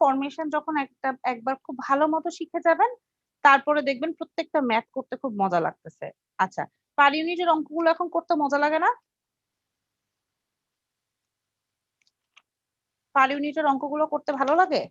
Formation যখন একবার খুব ভালো মতো শিখে যাবেন, তারপরে দেখবেন প্রত্যেকটা ম্যাথ করতে খুব মজা লাগতেছে। আচ্ছা, পার ইউনিটের অঙ্কগুলো এখন করতে মজা লাগে না? পার ইউনিটের অঙ্কগুলো করতে ভালো লাগে?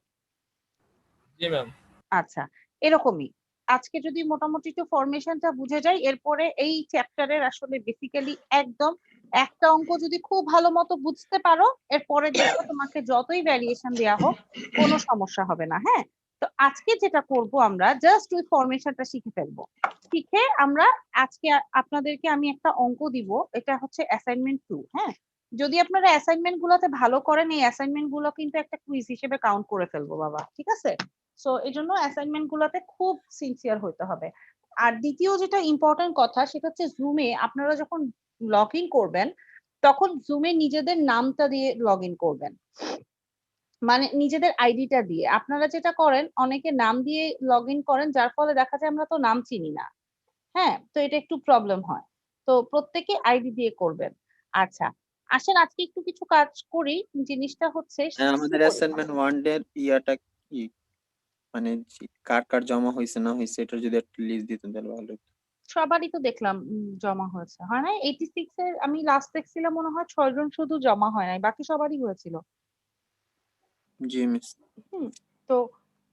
জি ম্যাম। আচ্ছা, এরকমই। আজকে যদি মোটামুটি একটু ফরমেশনটা বুঝে যাই, এরপরে এই চ্যাপ্টারের আসলে বেসিক্যালি একদম একটা অঙ্ক যদি খুব ভালো মতো বুঝতে পারো, এরপরে দেখো তোমাকে যতই ভ্যারিয়েশন দেওয়া হোক কোনো সমস্যা হবে না। হ্যাঁ, তো আজকে যেটা করব আমরা জাস্ট ওই ফরমেশনটা শিখে ফেলবো। শিখে আমরা আজকে আপনাদেরকে আমি একটা অঙ্ক দিব, এটা হচ্ছে অ্যাসাইনমেন্ট 2। হ্যাঁ, যদি আপনারা অ্যাসাইনমেন্ট গুলোতে ভালো করেন, এই অ্যাসাইনমেন্ট গুলো কিন্তু একটা কুইজ হিসেবে কাউন্ট করে ফেলবো বাবা, ঠিক আছে? সো এই জন্য অ্যাসাইনমেন্ট গুলোতে খুব সিনসিয়ার হতে হবে। আর দ্বিতীয় যেটা ইম্পর্টেন্ট কথা, সেটা হচ্ছে জুমে আপনারা যখন লগ ইন করবেন, তখন জুমে নিজেদের নামটা দিয়ে লগ ইন করবেন, মানে নিজেদের আইডিটা দিয়ে। আপনারা যেটা করেন, অনেকে নাম দিয়ে লগ ইন করেন, যার ফলে দেখা যায় আমরা তো নাম চিনি না। হ্যাঁ, তো এটা একটু প্রবলেম হয়। তো প্রত্যেকে আইডি দিয়ে করবেন। আচ্ছা, আসেন আজকে একটু কিছু কাজ করি। জিনিসটা হচ্ছে আমাদের অ্যাসাইনমেন্ট 1 ডে ইয়াটা কি, মানে কার কার জমা হয়েছে না হয়েছে এটা যদি একটা লিস্ট দিতেন তাহলে ভালো হতো। সবারই তো দেখলাম জমা হয়েছে, হয় না? 86 এর আমি লাস্ট দেখছিলাম, মনে হয় 6 জন শুধু জমা হয় নাই, বাকি সবারই হয়েছিল। জি মিস। তো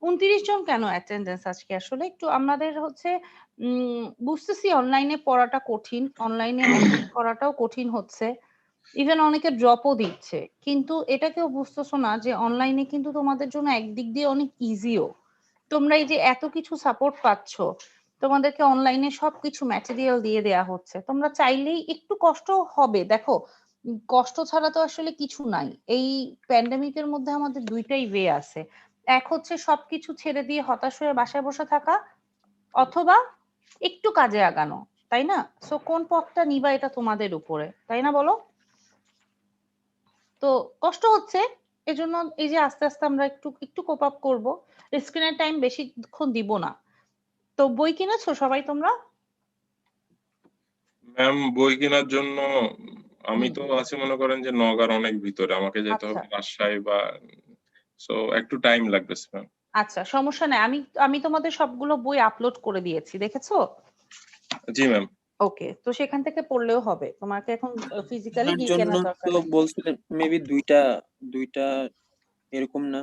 29 জন কেন অ্যাটেন্ডেন্স আজকে? আসলে একটু আমাদের হচ্ছে বুঝতেছি অনলাইনে পড়াটা কঠিন, অনলাইনে মেনটেন করাটাও কঠিন হচ্ছে, ইভেন অনেকে ড্রপও দিচ্ছে, কিন্তু এটা কেউ বুঝতেছো না যে অনলাইনে কিন্তু তোমাদের জন্য একদিক দিয়ে অনেক ইজিও। তোমরা এই যে এত কিছু সাপোর্ট পাচ্ছ, তোমাদেরকে অনলাইনে সবকিছু ম্যাটেরিয়াল দিয়ে দেয়া হচ্ছে, তোমরা চাইলেই একটু কষ্ট হবে। দেখো, কষ্ট ছাড়া তো আসলে কিছু নাই। এই প্যান্ডেমিকের মধ্যে আমাদের দুইটাই ওয়ে আছে। এক হচ্ছে সবকিছু ছেড়ে দিয়ে হতাশ হয়ে বাসায় বসে থাকা, অথবা একটু কাজে আগানো, তাই না? সো কোন পথটা নিবা এটা তোমাদের উপরে, তাই না বলো? তো কষ্ট হচ্ছে, এজন্য এই যে আস্তে আস্তে আমরা একটু একটু কোপ আপ করবো, স্ক্রিনের টাইম বেশিক্ষণ দিব না। তো বই কিনেছো সবাই তোমরা? ম্যাম, বই কেনার জন্য আমি তো আছি মনে করেন যে নওগাঁর অনেক ভিতরে, আমাকে যেতে আচ্ছা হবে রাজশাহী বা, সো একটু টাইম লাগবে ম্যাম। আচ্ছা, সমস্যা নাই, আমি আমি তোমাদের সবগুলো বই আপলোড করে দিয়েছি, দেখেছো? জি ম্যাম। ওকে, তো সেখান থেকে পড়লেও হবে, তোমাকে এখন ফিজিক্যালি আপনার গিয়ে জন্য কেনার দরকার তো নেই। বলছিলেন মেবি দুইটা দুইটা এরকম না?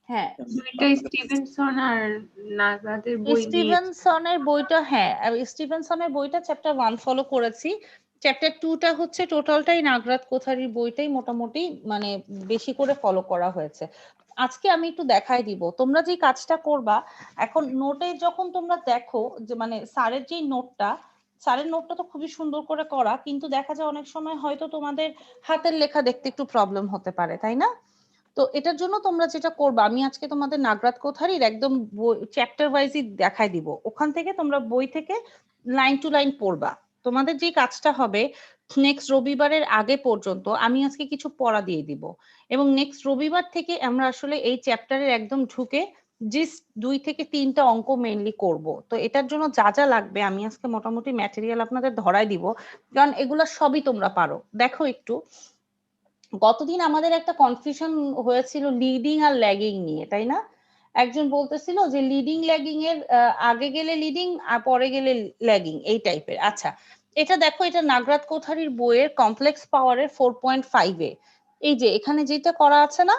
হ্যাঁ, দুইটা স্টিভেনসন আর নাগাদের বই নিয়ে স্টিভেনসনের বইটা, হ্যাঁ স্টিভেনসনের বইটা চ্যাপ্টার 1 ফলো করেছি। চ্যাপ্টার 2টা হচ্ছে টোটালটাই নাগরাত কোথারির বইটাই মোটামুটি মানে বেশি করে ফলো করা হয়েছে। আজকে আমি একটু দেখাই দিব, তোমরা যে কাজটা করবা এখন নোটে যখন তোমরা দেখো যে মানে স্যারের যে নোটটা, স্যারের নোটটা তো খুবই সুন্দর করে করা, কিন্তু দেখা যায় অনেক সময় হয়তো তোমাদের হাতের লেখা দেখতে একটু প্রবলেম হতে পারে, তাই না? তো এটার জন্য তোমরা যেটা করবা, আমি আজকে তোমাদের নাগরাত কোথারির একদম চ্যাপ্টার ওয়াইজই দেখাই দিব, ওখান থেকে তোমরা বই থেকে লাইন টু লাইন পড়বা। তোমাদের যে কাজটা হবে, নেক্সট রবিবারের আগে পর্যন্ত আমি আজকে কিছু পড়া দিয়ে দিব, এবং নেক্সট রবিবার থেকে আমরা আসলে এই চ্যাপ্টারের একদম ঢুকে জাস্ট 2 থেকে 3টা অঙ্ক মেইনলি করব। তো এটার জন্য যা যা লাগবে আমি আজকে মোটামুটি ম্যাটেরিয়াল আপনাদের ধরাই দিব, কারণ এগুলা সবই তোমরা পারো। দেখো একটু, গতদিন আমাদের একটা কনফিউশন হয়েছিল লিডিং আর ল্যাগিং নিয়ে, তাই না? একজন বলতেছিল যে লিডিং ল্যাগিং এর আগে গেলে লিডিং আর পরে গেলে ল্যাগিং, এই টাইপের। আচ্ছা, এটা দেখো, এটা নাগরাত কোথারির বইয়ের কমপ্লেক্স পাওয়ারের 4.5 এ এই যে এখানে যেটা করা আছে না,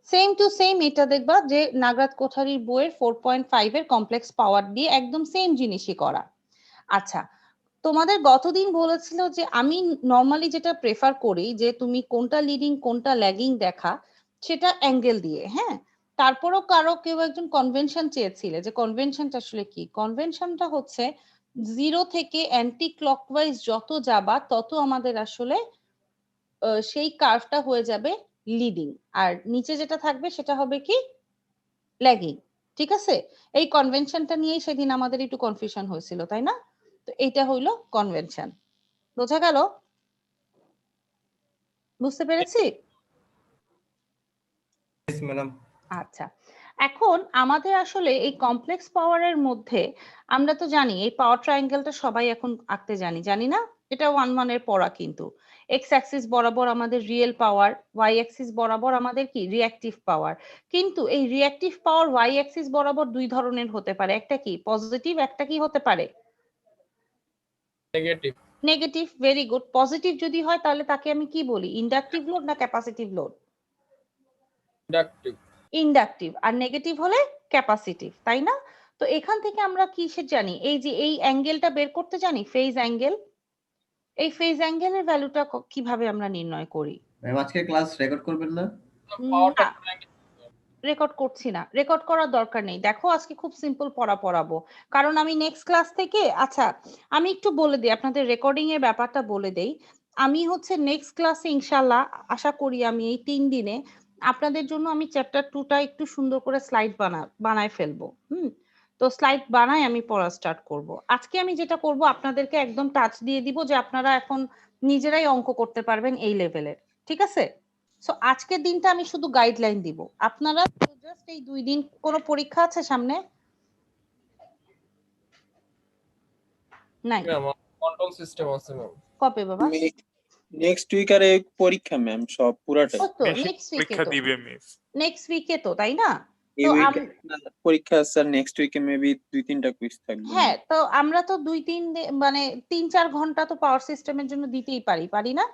সেম টু সেম এটা দেখবা যে নাগরাত কোঠারির বইয়ের 4.5 এর কমপ্লেক্স পাওয়ার দিয়ে একদম সেম জিনিসই করা। আচ্ছা, তোমাদের গতদিন বলেছিল যে আমি নর্মালি যেটা প্রেফার করি যে তুমি কোনটা লিডিং কোনটা ল্যাগিং দেখা, সেটা অ্যাঙ্গেল দিয়ে। হ্যাঁ, তারপরও কারো কেউ একজন কনভেনশন চেয়েছিলে, যে কনভেনশনটা আসলে কি? কনভেনশনটা হচ্ছে 0 থেকে অ্যান্টি ক্লকওয়াইজ যত যাবা তত আমাদের আসলে সেই কার্ভটা হয়ে যাবে লিডিং, আর নিচে যেটা থাকবে সেটা হবে কি? ল্যাগিং। ঠিক আছে, এই কনভেনশনটা নিয়েই সেদিন আমাদের একটু কনফিউশন হয়েছিল, তাই না? তো এইটা হইলো কনভেনশন, বোঝা গেল? বুঝতে পেরেছি? ম্যাডাম। আচ্ছা, এখন আমাদের আসলে এই কমপ্লেক্স পাওয়ারের মধ্যে আমরা তো জানি এই পাওয়ার ট্রায়াঙ্গেলটা সবাই এখন আঁকতে জানি, জানি না? এটা 1-1 এর পড়া কিন্তু এক্স অ্যাক্সিস বরাবর আমাদের রিয়েল পাওয়ার, ওয়াই অ্যাক্সিস বরাবর আমাদের কি রিঅ্যাক্টিভ পাওয়ার। কিন্তু এই রিঅ্যাক্টিভ পাওয়ার ওয়াই অ্যাক্সিস বরাবর দুই ধরনের হতে পারে, একটা কি পজিটিভ, একটা কি হতে পারে negative. Negative. Very good. Positive যদি হয় তাহলে তাকে আমি কি বলি, ইন্ডাকটিভ লোড না ক্যাপাসিটিভ লোড? ইন্ডাকটিভ। ইন্ডাকটিভ। আর নেগেটিভ হলে ক্যাপাসিটিভ, তাই না? তো এখান থেকে আমরা কিসের জানি, এই যে এই অ্যাঙ্গেলটা বের করতে জানি, ফেজ অ্যাঙ্গেল। এই ফেজ অ্যাঙ্গেলের ভ্যালুটা কিভাবে আমরা নির্ণয় করি? ম্যাম আজকে ক্লাস রেকর্ড করবেন না? পাওয়ারটা রেকর্ড করছি না, রেকর্ড করার দরকার নেই। দেখো আজকে খুব সিম্পল পড়া পড়াবো, কারণ আমি নেক্সট ক্লাস থেকে, আচ্ছা আমি একটু বলে দিই আপনাদের রেকর্ডিং এর ব্যাপারটা বলে দেই। আমি হচ্ছে নেক্সট ক্লাসে ইনশাল্লাহ আশা করি আমি এই 3 দিনে আপনাদের জন্য আমি চ্যাপ্টার 2টা একটু সুন্দর করে স্লাইড বানায় ফেলবো। তো স্লাইড বানাই আমি পড়া স্টার্ট করব। আজকে আমি যেটা করব আপনাদেরকে একদম টাচ দিয়ে দিব যে আপনারা এখন নিজেরাই অঙ্ক করতে পারবেন এই লেভেলের, ঠিক আছে? সো আজকের দিনটা আমি শুধু গাইডলাইন দিব, আপনারা জাস্ট এই 2 দিন। কোনো পরীক্ষা আছে সামনে? নাই? কন্ট্রোল সিস্টেম আছে ম্যাম। কবে বাবা? নেক্সট উইক আর এক পরীক্ষা ম্যাম, সব পুরাটাই ও তো নেক্সট উইকে পরীক্ষা তো, দিবে মিস। নেক্সট উইকে তো, তাই না? এই তো উইকে পরীক্ষা আছে, আর নেক্সট উইকে মেবি 2-3টা কুইজ থাকবে। হ্যাঁ, তো আমরা তো 2-3 মানে 3-4 ঘন্টা তো পাওয়ার সিস্টেমের জন্য দিতেই পারি না?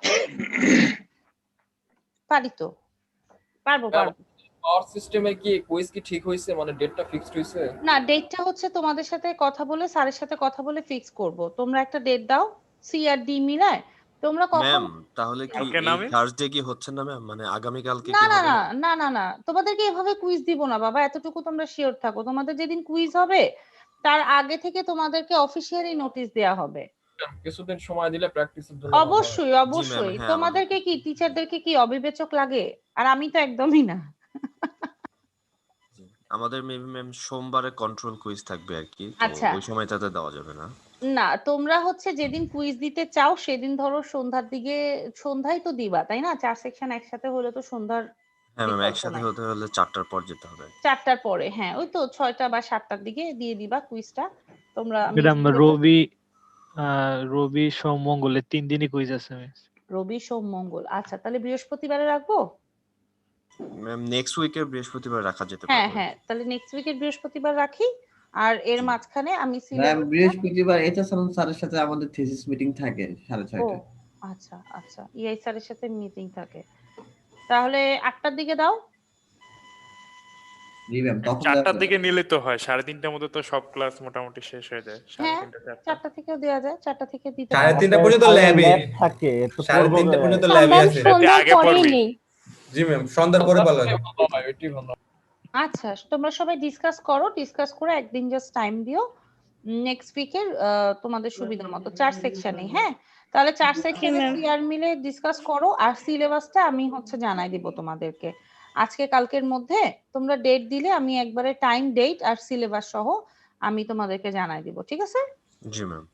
পারি তো, পারবো। পাওয়ার সিস্টেমে কি কুইজ কি ঠিক হইছে, মানে ডেটটা ফিক্সড হইছে? না, ডেটটা হচ্ছে তোমাদের সাথে কথা বলে, স্যারের সাথে কথা বলে ফিক্স করব। তোমরা একটা ডেট দাও, সি আর ডি মিলায়। তোমরা কখন? ম্যাম তাহলে কি কালকে এই নামে? থার্সডে কি হচ্ছে না ম্যাম, মানে আগামী কালকে না কি না হবে না না? না, তোমাদেরকে এভাবে কুইজ দিব না বাবা, এতটুকু তোমরা শিওর থাকো। তোমাদের যেদিন কুইজ হবে তার আগে থেকে তোমাদেরকে অফিসিয়ালি নোটিশ দেয়া হবে। কিছুদিন সময় দিলে প্র্যাকটিসের জন্য। অবশ্যই জি অবশ্যই। ম্যাম, হ্যাঁ তোমাদেরকে কি টিচারদেরকে কি অবিবেচক লাগে? আর আমি তো একদমই না। আমাদের মেবি ম্যাম সোমবারে কন্ট্রোল কুইজ থাকবে আর কি, তো আচ্ছা। ওই সময়টাতে দেওয়া যাবে না। না, তোমরা হচ্ছে যেদিন কুইজ দিতে চাও সেদিন ধরো সন্ধ্যার দিকে, সন্ধ্যায় তো দিবা তাই না? 4 সেকশন একসাথে হলে তো সন্ধ্যার হ্যাঁ ম্যাম, বিকল্প একসাথে নাই। হতে হলে 4টার পর যেতে হবে। 4টার পরে, হ্যাঁ ওই তো 6টা বা 7টার দিকে দিয়ে দিবা কুইজটা তোমরা। ম্যাডাম রবি সোম মঙ্গলের 3 দিনই কুইজ আছে মিস। রবি সোম মঙ্গল, আচ্ছা তাহলে বৃহস্পতিবারে রাখবো। ম্যাম নেক্সট উইকে বৃহস্পতিবার রাখা যেতে হ্যাঁ পারে। হ্যাঁ, তাহলে নেক্সট উইকের বৃহস্পতিবার রাখি। আর এর মাঝখানে আমি ম্যাম বৃহস্পতিবার এটা সালাম স্যারের সাথে আমাদের থিসিস মিটিং থাকে 6:30টায়। আচ্ছা আচ্ছা, ইআই স্যারের সাথে মিটিং থাকে, তাহলে 8টার দিকে দাও। জি ম্যাম, তখন 4টার দিকে নিলে তো হয়, 3:30টার মধ্যে তো সব ক্লাস মোটামুটি শেষ হয়ে যায়। হ্যাঁ 3:30 4টা থেকেও দেওয়া যায়, 4টা থেকে দিতে 3:30 পর্যন্ত ল্যাবে থাকে, তো 3:30 পর্যন্ত ল্যাবে আছে। আগে পড়বি। জি ম্যাম, সন্ধ্যার পরে ভালো হয়। এটাই ভালো। আচ্ছা, তোমরা সবাই ডিসকাস করো, ডিসকাস করে একদিন জাস্ট টাইম দিও নেক্সট উইকের তোমাদের সুবিধা মতো 4 সেকশনে। হ্যাঁ, তাহলে 4 সেকশনে সিআর মিলে ডিসকাস করো, আর সিলেবাসটা আমি হচ্ছে জানাই দিব তোমাদেরকে আজকে কালকের মধ্যে। তোমরা ডেট দিলে আমি একবারে টাইম, ডেট আর সিলেবাস সহ আমি তোমাদেরকে জানাই দিব, ঠিক আছে? জি ম্যাম।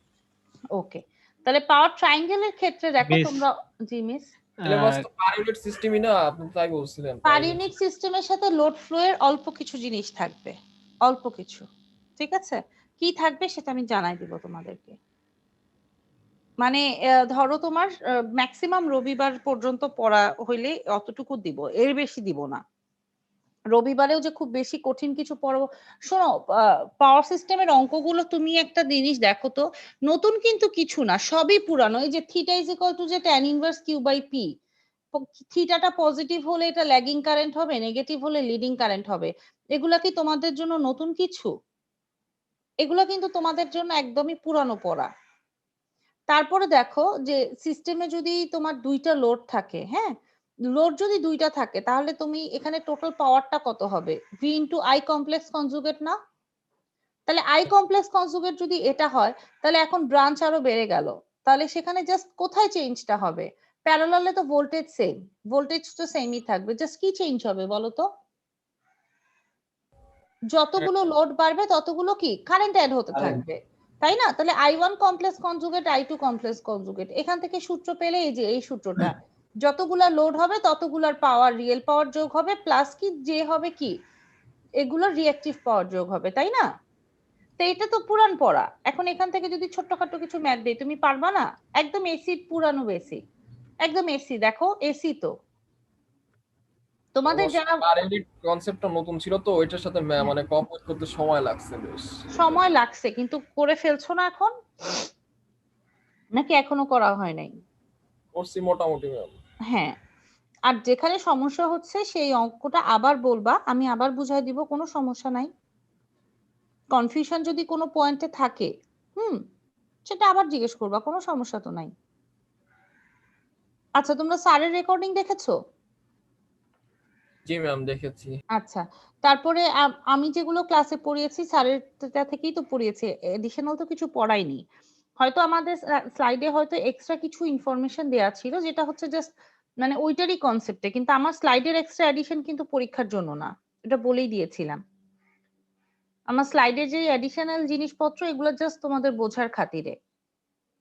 ওকে, তাহলে পাওয়ার ট্রায়াঙ্গেলের ক্ষেত্রে দেখো Miss, তোমরা। জি মিস। সিলেবাস তো পার ইউনিট সিস্টেমই না, আপনি তাই বলছিলেন। পার ইউনিট সিস্টেমের সাথে লোড ফ্লো এর অল্প কিছু জিনিস থাকবে, অল্প কিছু, ঠিক আছে? কি থাকবে সেটা আমি জানাই দিব তোমাদেরকে। মানে ধরো তোমার ম্যাক্সিমাম রবিবার পর্যন্ত পড়া হইলে অতটুকু দিব, এর বেশি দিব না। রবিবারেও যে খুব বেশি কঠিন কিছু পড়াবো, শোনো পাওয়ার সিস্টেমের অঙ্কগুলো তুমি একটা জিনিস দেখো তো, নতুন কিন্তু কিছু না, সবই পুরানো। এই যে থিটা ইজ ইকুয়াল টু যে tan inverse Q by P, থিটাটা পজিটিভ হলে এটা ল্যাগিং কারেন্ট হবে, নেগেটিভ হলে লিডিং কারেন্ট হবে। এগুলা কি তোমাদের জন্য নতুন কিছু? এগুলা কিন্তু তোমাদের জন্য একদমই পুরানো পড়া। তারপরে দেখো যে সিস্টেমে যদি তোমার 2টা লোড থাকে, হ্যাঁ লোড যদি 2টা থাকে তাহলে তুমি এখানে টোটাল পাওয়ারটা কত হবে? V into I complex conjugate না? তাহলে আই কমপ্লেক্স কনজুগেট যদি এটা হয় তাহলে এখন ব্রাঞ্চ আরো বেড়ে গেল, তাহলে সেখানে জাস্ট কোথায় চেঞ্জটা হবে? প্যারালালে তো ভোল্টেজ সেম, ভোল্টেজ তো সেমই থাকবে, জাস্ট কি চেঞ্জ হবে বলো তো? যতগুলো লোড বাড়বে ততগুলো কি কারেন্ট অ্যাড হতে থাকবে, তাই না? তাহলে I1 complex conjugate I2 complex conjugate, এখান থেকে সূত্র পেলে এই যে এই সূত্রটা, যতগুলা লোড হবে ততগুলার পাওয়ার, রিয়েল পাওয়ার যোগ হবে প্লাস কি যে হবে কি এগুলো রিঅ্যাকটিভ পাওয়ার যোগ হবে, তাই না? তো তো এটা তো পুরান পড়া। এখন এখান থেকে যদি ছোট্টখাটো কিছু ম্যাথ দেই তুমি পারবা না? একদম এসি, পুরানো বেসিক, একদম এসি। দেখো এসি তো তোমাদের যারা আর এমনি কনসেপ্টটা নতুন ছিল তো ওইটার সাথে মানে কোঅপারেট করতে সময় লাগছে বেশ। সময় লাগছে, কিন্তু করে ফেলছো না এখন, নাকি এখনো করা হয় নাই? করছি মোটামুটি ম্যাম। হ্যাঁ, আর যেখানে সমস্যা হচ্ছে সেই অঙ্কটা আবার বলবা, আমি আবার বুঝাই দিব, কোনো সমস্যা নাই। কনফিউশন যদি কোনো পয়েন্টে থাকে সেটা আবার জিজ্ঞেস করবা, কোনো সমস্যা তো নাই। আচ্ছা, তোমরা স্যারের রেকর্ডিং দেখেছো? জি ম্যাম দেখেছি। আচ্ছা, তারপরে আমি যেগুলো ক্লাসে পড়িয়েছি স্যারের থেকেই তো পড়িয়েছি, এডিশনাল তো কিছু পড়াইনি। হয়তো আমাদের স্লাইডে হয়তো এক্সট্রা কিছু ইনফরমেশন দেওয়া ছিল যেটা হচ্ছে জাস্ট মানে ওইটারই কনসেপ্টে, কিন্তু আমার স্লাইডের এক্সট্রা এডিশন কিন্তু পরীক্ষার জন্য না, এটা বলেই দিয়েছিলাম। আমার স্লাইডে যে অ্যাডিশনাল জিনিসপত্র এগুলো জাস্ট তোমাদের বোঝার খাতিরে,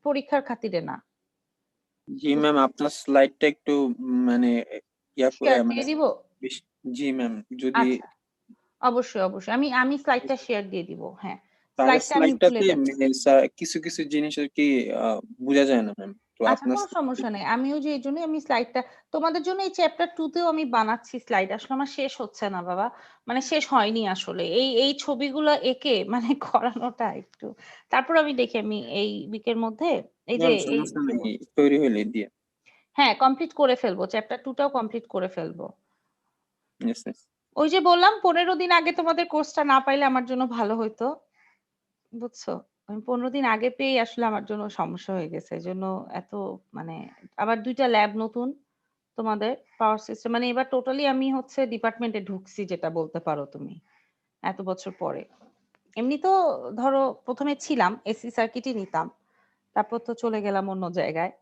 পরীক্ষার খাতিরে না। জি ম্যাম, আপনার স্লাইডটা একটু মানে শেয়ার মানে দিয়ে দিব? জি ম্যাম, যদি আচ্ছা, অবশ্যই অবশ্যই, আমি স্লাইডটা শেয়ার দিয়ে দিব। হ্যাঁ, তার স্লাইডটা আমি তুলে স্লাইডটাতে দেব। কিছু কিছু জিনিস আর কি বোঝা যায় না ম্যাম, তো আচ্ছা, আপনার কোনো সমস্যা নেই, আমিও যে এই জন্যই আমি স্লাইডটা তোমাদের জন্য এই চ্যাপ্টার 2 তেও আমি বানাচ্ছি স্লাইড, আসলে আমার শেষ হচ্ছে না বাবা, মানে শেষ হয়নি আসলে এই ছবিগুলো এঁকে মানে করানোটা একটু, তারপর আমি দেখি আমি এই উইকের মধ্যে এই যে ম্যাম এই সমস্যা নেই, তৈরি হলে দিয়ে। হ্যাঁ কমপ্লিট করে ফেলবো, চ্যাপ্টার 2 টাও কমপ্লিট করে ফেলবো। Yes, yes. ওই যে বললাম 15 দিন আগে তোমাদের কোর্সটা না পাইলে আমার জন্য ভালো হইতো, বুঝছো? আমি 15 দিন আগে পেয়ে আসলে আমার জন্য সমস্যা হয়ে গেছে, এই জন্য এত মানে আবার 2টা ল্যাব নতুন তোমাদের পাওয়ার সিস্টেম, মানে এবার টোটালি আমি হচ্ছে ডিপার্টমেন্টে ঢুকছি যেটা বলতে পারো তুমি, এত বছর পরে। এমনি তো ধরো প্রথমে ছিলাম এসি সার্কিটই নিতাম, তারপর তো চলে গেলাম অন্য জায়গায়,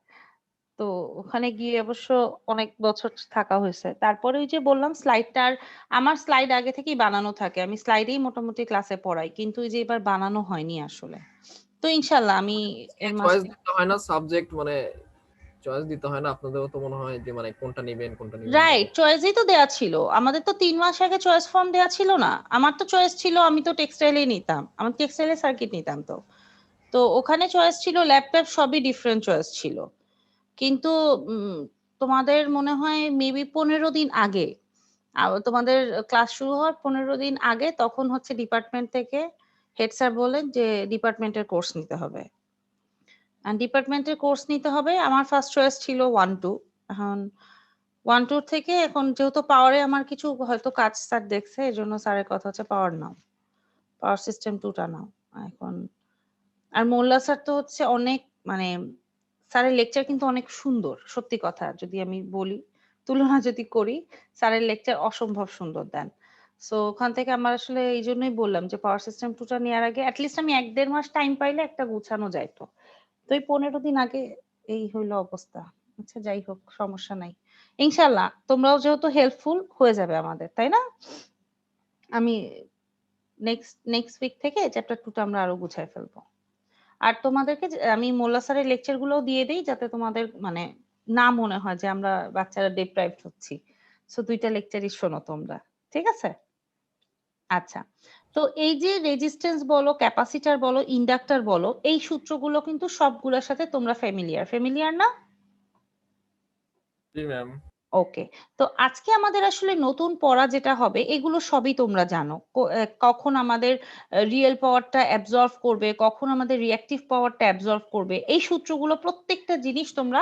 তো ওখানে গিয়ে অবশ্য অনেক বছর থাকা হয়েছে। তারপরে ওই যে বললাম স্লাইডটার, আমার স্লাইড আগে থেকেই বানানো থাকে, আমি স্লাইডেই মোটামুটি ক্লাসে পড়াই, কিন্তু ওই যে এবার বানানো হয়নি আসলে। তো ইনশাল্লাহ আমি এর চয়েস মাঝে দিতে হয় না সাবজেক্ট, মানে চয়েস দিতে হয় না আপনাদেরও তো মনে হয় যে মানে কোনটা নেবেন কোনটা নেবেন না? রাইট, চয়েসই তো দেয়া ছিল আমাদের, তো 3 মাস আগে চয়েস ফর্ম দেয়া ছিল না। আমার তো চয়েস ছিল, আমি তো টেক্সটাইলেই নিতাম, আমি টেক্সটাইলে সার্কিট নিতাম, তো তো ওখানে চয়েস ছিল, ল্যাপটপ সবই ডিফারেন্ট চয়েস ছিল। কিন্তু তোমাদের মনে হয় মেবি 15 দিন আগে, তোমাদের ক্লাস শুরু হওয়ার 15 দিন আগে তখন হচ্ছে ডিপার্টমেন্ট থেকে হেড স্যার বলেন যে ডিপার্টমেন্টের কোর্স নিতে হবে, ডিপার্টমেন্টের কোর্স নিতে হবে। আমার ফার্স্ট চয়েস ছিল 1-2, এখন 1-2 থেকে এখন যেহেতু পাওয়ারে আমার কিছু হয়তো কাজ স্যার দেখছে, এই জন্য স্যারের কথা হচ্ছে পাওয়ার নাও, পাওয়ার সিস্টেম 2টা নাও এখন। আর মোল্লা স্যার তো হচ্ছে অনেক মানে স্যারের লেকচার কিন্তু অনেক সুন্দর, সত্যি কথা যদি আমি বলি, তুলনা যদি করি, স্যারের লেকচার অসম্ভব সুন্দর দেন। সো ওখান থেকে আমার আসলে এই জন্যই বললাম যে পাওয়ার সিস্টেম 2টা নেওয়ার আগে অ্যাটলিস্ট আমি 1-1.5 মাস টাইম পাইলে একটা গুছানো যাইতো, তো এই 15 দিন আগে এই হইলো অবস্থা। আচ্ছা যাই হোক, সমস্যা নাই, ইনশাল্লাহ তোমরাও যেহেতু হেল্পফুল হয়ে যাবে আমাদের, তাই না? আমি নেক্সট উইক থেকে চ্যাপ্টার 2টা আমরা আরো গুছায় ফেলবো। আর তোমাদেরকে আমি মোল্লা স্যারের লেকচার গুলোও দিয়ে দিই যাতে তোমাদের মানে না মনে হয় যে আমরা বাচ্চারা ডিপ্রাইভড হচ্ছি, সো 2টা লেকচারই শোনো তোমরা, ঠিক আছে? আচ্ছা, তো এই যে রেজিস্ট্যান্স বলো, ক্যাপাসিটর বলো, ইন্ডাক্টর বলো, এই সূত্রগুলো কিন্তু সবগুলোর সাথে তোমরা ফ্যামিলিয়ার না? জি ম্যাম। ওকে, তো আজকে আমাদের আসলে নতুন পড়া যেটা হবে এগুলো সবই তোমরা জানো, কখন আমাদের রিয়েল পাওয়ারটা অ্যাবজর্ব করবে, কখন আমাদের রিঅ্যাক্টিভ পাওয়ারটা অ্যাবজর্ব করবে, এই সূত্রগুলো প্রত্যেকটা জিনিস তোমরা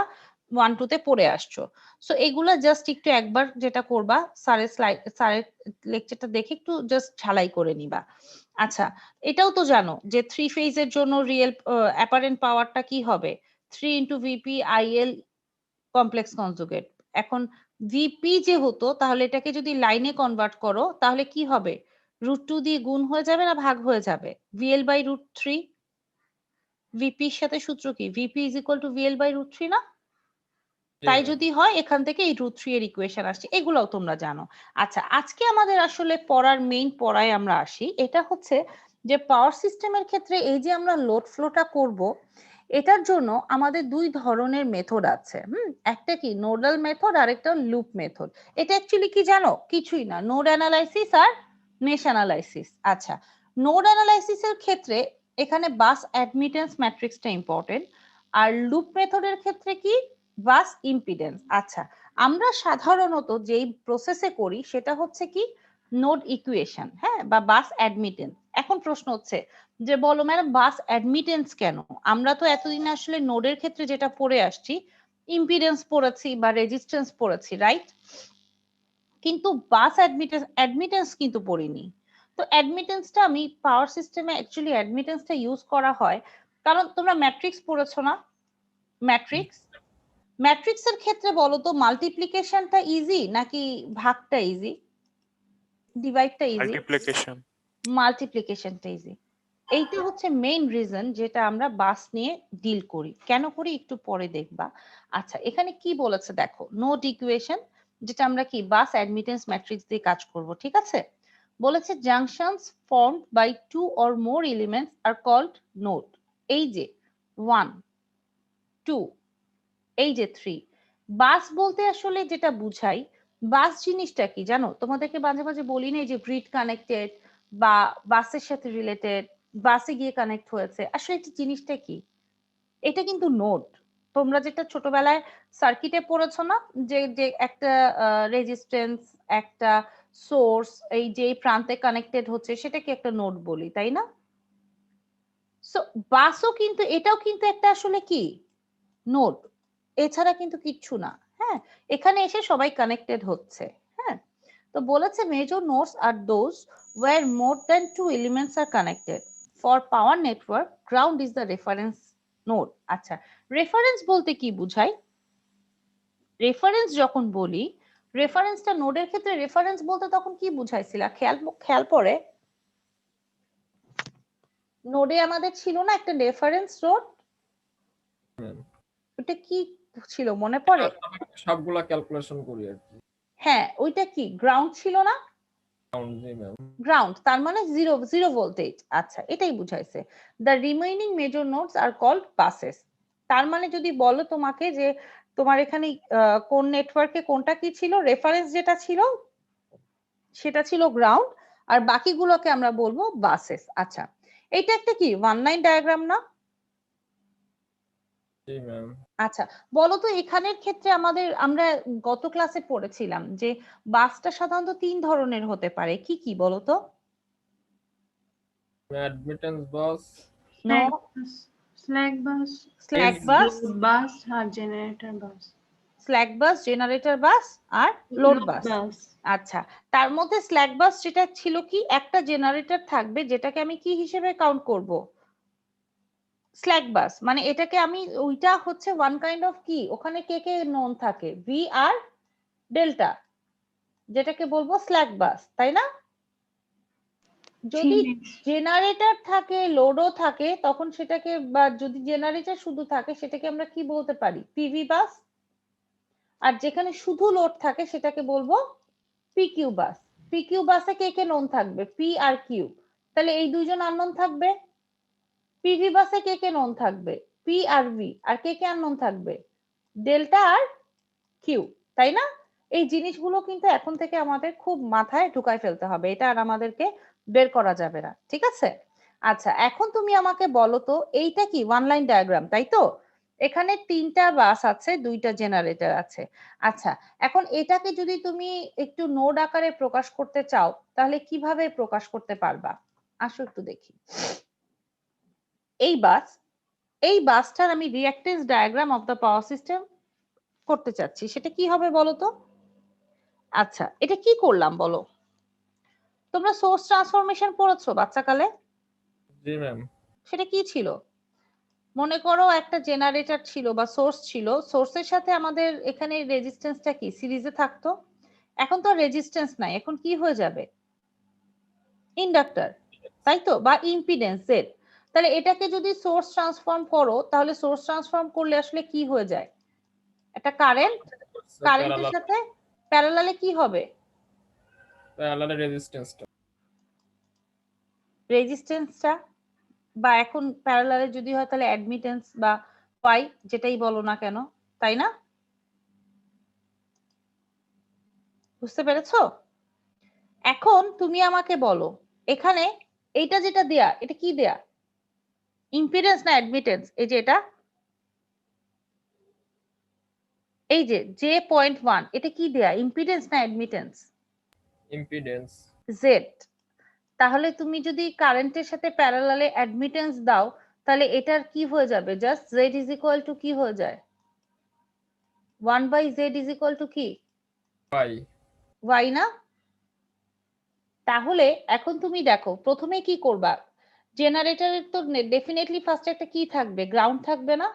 1-2 তে পড়ে আসছো। সো এগুলা জাস্ট একটু একবার যেটা করবা, স্যারের লেকচারটা দেখে একটু জাস্ট ঝালাই করে নিবা। আচ্ছা, এটাও তো জানো যে 3 ফেজের জন্য রিয়েল অ্যাপারেন্ট পাওয়ারটা কি হবে, 3 × VP IL কমপ্লেক্স কনজুগেট। এখন ভিপি যে হতো তাহলে এটাকে যদি লাইনে কনভার্ট করো তাহলে কি হবে, √2 দিয়ে গুণ হয়ে যাবে না ভাগ হয়ে যাবে, VL/√3। ভিপির সাথে সূত্র কি, VP is equal two VL/√3 না? তাই যদি হয় এখান থেকে এই √3 এর ইকুয়েশন আসছে, এগুলাও তোমরা জানো। আচ্ছা, আজকে আমাদের আসলে পড়ার মেইন পড়ায় আমরা আসি, এটা হচ্ছে যে পাওয়ার সিস্টেমের ক্ষেত্রে এই যে আমরা লোড ফ্লোটা করব, এটার জন্য আমাদের 2 ধরনের মেথড আছে। একটা কি নোডাল মেথড আর একটা লুপ মেথড। এটা অ্যাকচুয়ালি কি জানো, কিছুই না, নোড অ্যানালাইসিস আর মেশ অ্যানালাইসিস। আচ্ছা, নোড অ্যানালাইসিসের ক্ষেত্রে এখানে বাস অ্যাডমিটেন্স ম্যাট্রিক্সটা ইম্পর্টেন্ট, আর লুপ মেথডের ক্ষেত্রে কি বাস ইম্পিডেন্স। আচ্ছা, আমরা সাধারণত যেই প্রসেসে করি সেটা হচ্ছে কি নোড ইকুয়েশন, হ্যাঁ, বা বাস অ্যাডমিটেন্স। এখন প্রশ্ন হচ্ছে যে বলো ম্যাডাম বাস অ্যাডমিটেন্স কেন? আমরা তো এতদিন আসলে নোডের ক্ষেত্রে যেটা পড়ে আসছি ইম্পিডেন্স পড়েছি বা রেজিস্ট্যান্স পড়েছি, রাইট? কিন্তু বাস অ্যাডমিটেন্স কিন্তু পড়িনি। তো অ্যাডমিটেন্সটা আমি পাওয়ার সিস্টেমে অ্যাকচুয়ালি অ্যাডমিটেন্সটা ইউজ করা হয় কারণ তোমরা ম্যাট্রিক্স পড়েছো না? ম্যাট্রিক্সের ক্ষেত্রে বলো তো মাল্টিপ্লিকেশনটা ইজি নাকি ভাগটা ইজি, ডিভাইডটা ইজি? মাল্টিপ্লিকেশন। মাল্টিপ্লিকেশনটা ইজি। এইটা হচ্ছে মেইন রিজন যেটা আমরা বাস নিয়ে ডিল করি। কেন করি একটু পরে দেখবা। আচ্ছা, এখানে কি বলেছে দেখো, নোড ইকুয়েশন যেটা আমরা কি বাস অ্যাডমিটেন্স ম্যাট্রিক্স দিয়ে কাজ করব, ঠিক আছে? বলেছে junctions formed by 2 or more elements are called node। এই যে 1 2, এই যে 3, বাস বলতে আসলে যেটা বুঝাই, বাস জিনিসটা কি জানো? তোমাদেরকে মাঝে মাঝে বলি না যে গ্রিড কানেক্টেড বা বাসের সাথে রিলেটেড, বাসে গিয়ে কানেক্ট হয়েছে, আসলে এই জিনিসটা কি? এটা কিন্তু নোড। তোমরা যেটা ছোটবেলায় সার্কিটে পড়েছো না যে যে একটা রেজিস্ট্যান্স, একটা সোর্স এই যে প্রান্তে কানেক্টেড হচ্ছে সেটাকে একটা নোড বলি, তাই না? সো বাসও কিন্তু এটাও কিন্তু একটা আসলে কি নোড, এছাড়া কিন্তু কিচ্ছু না। হ্যাঁ, এখানে এসে সবাই কানেক্টেড হচ্ছে। হ্যাঁ, তো বলেছে major nodes are those where more than 2 elements are connected. For power network ground is the reference node. আচ্ছা, রেফারেন্স বলতে কি বুঝাই? রেফারেন্স যখন বলি, রেফারেন্সটা নোডের ক্ষেত্রে রেফারেন্স বলতে তখন কি বুঝাইছিলা? খেয়াল পড়ে নোডে আমাদের ছিল না একটা রেফারেন্স নোড, ওটা কি ছিল মনে পড়ে? সবগুলা ক্যালকুলেশন করি আর কি। হ্যাঁ, ওইটা কি গ্রাউন্ড ছিল না? জি ম্যাম। গ্রাউন্ড তার মানে জিরো ভোল্টেজ। আচ্ছা, এটাই বুঝাইছে। The remaining major nodes are called buses. তার মানে যদি বলো তোমাকে যে তোমার এখানে কোন নেটওয়ার্কে কোনটা কি ছিল, রেফারেন্স যেটা ছিল সেটা ছিল গ্রাউন্ড, আর বাকিগুলোকে আমরা বলবো বাসেস। আচ্ছা, এটা একটা কি ওয়ান লাইন ডায়াগ্রাম না? জি ম্যাম। আচ্ছা, বলো তো এখানের ক্ষেত্রে আমরা গত ক্লাসে পড়েছিলাম যে বাসটা সাধারণত 3 ধরনের হতে পারে, কি কি বলো তো? অ্যাডমিটেন্স বাস, স্ল্যাক বাস, স্ল্যাক বাস, বাস আর জেনারেটর বাস। স্ল্যাক বাস, জেনারেটর বাস আর লোড বাস। আচ্ছা, তার মধ্যে স্ল্যাক বাস যেটা ছিল কি একটা জেনারেটর থাকবে যেটাকে আমি কি হিসেবে কাউন্ট করব? স্ল্যাক বাস মানে এটাকে আমি, ওইটা হচ্ছে ওয়ান কাইন্ড অফ কি, ওখানে কে কে নোন থাকে, ভি আর ডেল্টা, যেটাকে বলবো স্ল্যাক বাস, তাই না? যদি জেনারেটর থাকে লোডও থাকে তখন সেটাকে, বা যদি জেনারেটর শুধু থাকে সেটাকে আমরা কি বলতে পারি? পিভি বাস। আর যেখানে শুধু লোড থাকে সেটাকে বলবো পিকিউ বাস। পিকিউ বাসে কে কে নোন থাকবে? P R Q. তাহলে এই দুইজন আননোন থাকবে। পিভি বাসে কে কে নোন থাকবে? P R V. আর কে কে আননোন থাকবে? ডেল্টা আর কিউ, তাই না? এই জিনিসগুলো কিন্তু এখন থেকে আমাদের খুব মাথায় ঢুকাই ফেলতে হবে, এটা আর আমাদেরকে বের করা যাবে না, ঠিক আছে? আচ্ছা, এখন তুমি আমাকে বলো তো এইটা কি ওয়ান লাইন ডায়াগ্রাম, তাই তো? এখানে 3টা বাস আছে, 2টা জেনারেটর আছে। আচ্ছা, এখন এটাকে যদি তুমি একটু নোড আকারে প্রকাশ করতে চাও তাহলে কিভাবে প্রকাশ করতে পারবা? আসো একটু দেখি। এই বাসটার আমি reactance diagram of the power system করতে চাচ্ছি, সেটা কি হবে বলো তো? আচ্ছা, এটা কি করলাম বলো? তোমরা সোর্স ট্রান্সফরমেশন পড়েছো বাচ্চাকালে? জি ম্যাম। সেটা কি ছিল? মনে করো একটা জেনারেটর ছিল বা সোর্স ছিল, সোর্সের সাথে আমাদের এখানে রেজিস্ট্যান্সটা কি সিরিজে থাকতো। এখন তো রেজিস্ট্যান্স নাই, এখন কি হয়ে যাবে? ইন্ডাক্টর, তাই তো, বা ইম্পিডেন্স জেড। তাহলে এটাকে যদি সোর্স ট্রান্সফর্ম করো তাহলে সোর্স ট্রান্সফর্ম করলে আসলে কি হয়ে যায়? একটা কারেন্টের সাথে প্যারালালে কি হবে? প্যারালালে রেজিস্ট্যান্সটা, বা এখন প্যারালালে যদি হয় তাহলে অ্যাডমিটেন্স বা পাই, যেটাই বলো না কেন, তাই না? বুঝতে পেরেছো? এখন তুমি আমাকে বলো এখানে এইটা যেটা দেয়া, এটা কি দেয়া? ইম্পিডেন্স না অ্যাডমিটেন্স? এই যে এটা, এই যে J.1, এটা কি দেয়া? ইম্পিডেন্স না অ্যাডমিটেন্স? ইম্পিডেন্স। জেড। তাহলে তুমি যদি কারেন্টের সাথে প্যারালালে অ্যাডমিটেন্স দাও, তাহলে এটার কি হয়ে যাবে? Just Z is equal two কি হয়ে যায়? 1/z ইজ ইকুয়াল টু কি? পাই। y না? তাহলে এখন তুমি দেখো প্রথমে কি করবা, জেনারেটরের তো ডেফিনেটলি ফার্স্টে একটা কি থাকবে? গ্রাউন্ড থাকবে না?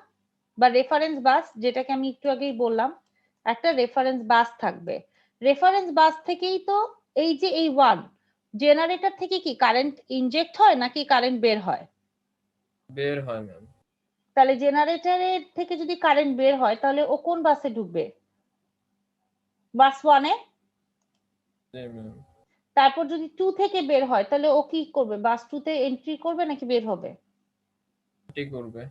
বা রেফারেন্স বাস, যেটাকে আমি একটু আগেই বললাম, একটা রেফারেন্স বাস থাকবে। রেফারেন্স বাস থেকেই তো এই যে এই 1, জেনারেটর থেকে কি কারেন্ট ইনজেক্ট হয় নাকি কারেন্ট বের হয়? বের হয় ম্যাম। তাহলে জেনারেটরের থেকে যদি কারেন্ট বের হয় তাহলে ও কোন বাসে ঢুকবে? বাস 1 এ। জি ম্যাম। তারপর যদি 2 থেকে বের হয় তাহলে ও কি করবে? বাস 2 তে এন্ট্রি করবে নাকি বের হবে? ঠিক করবে।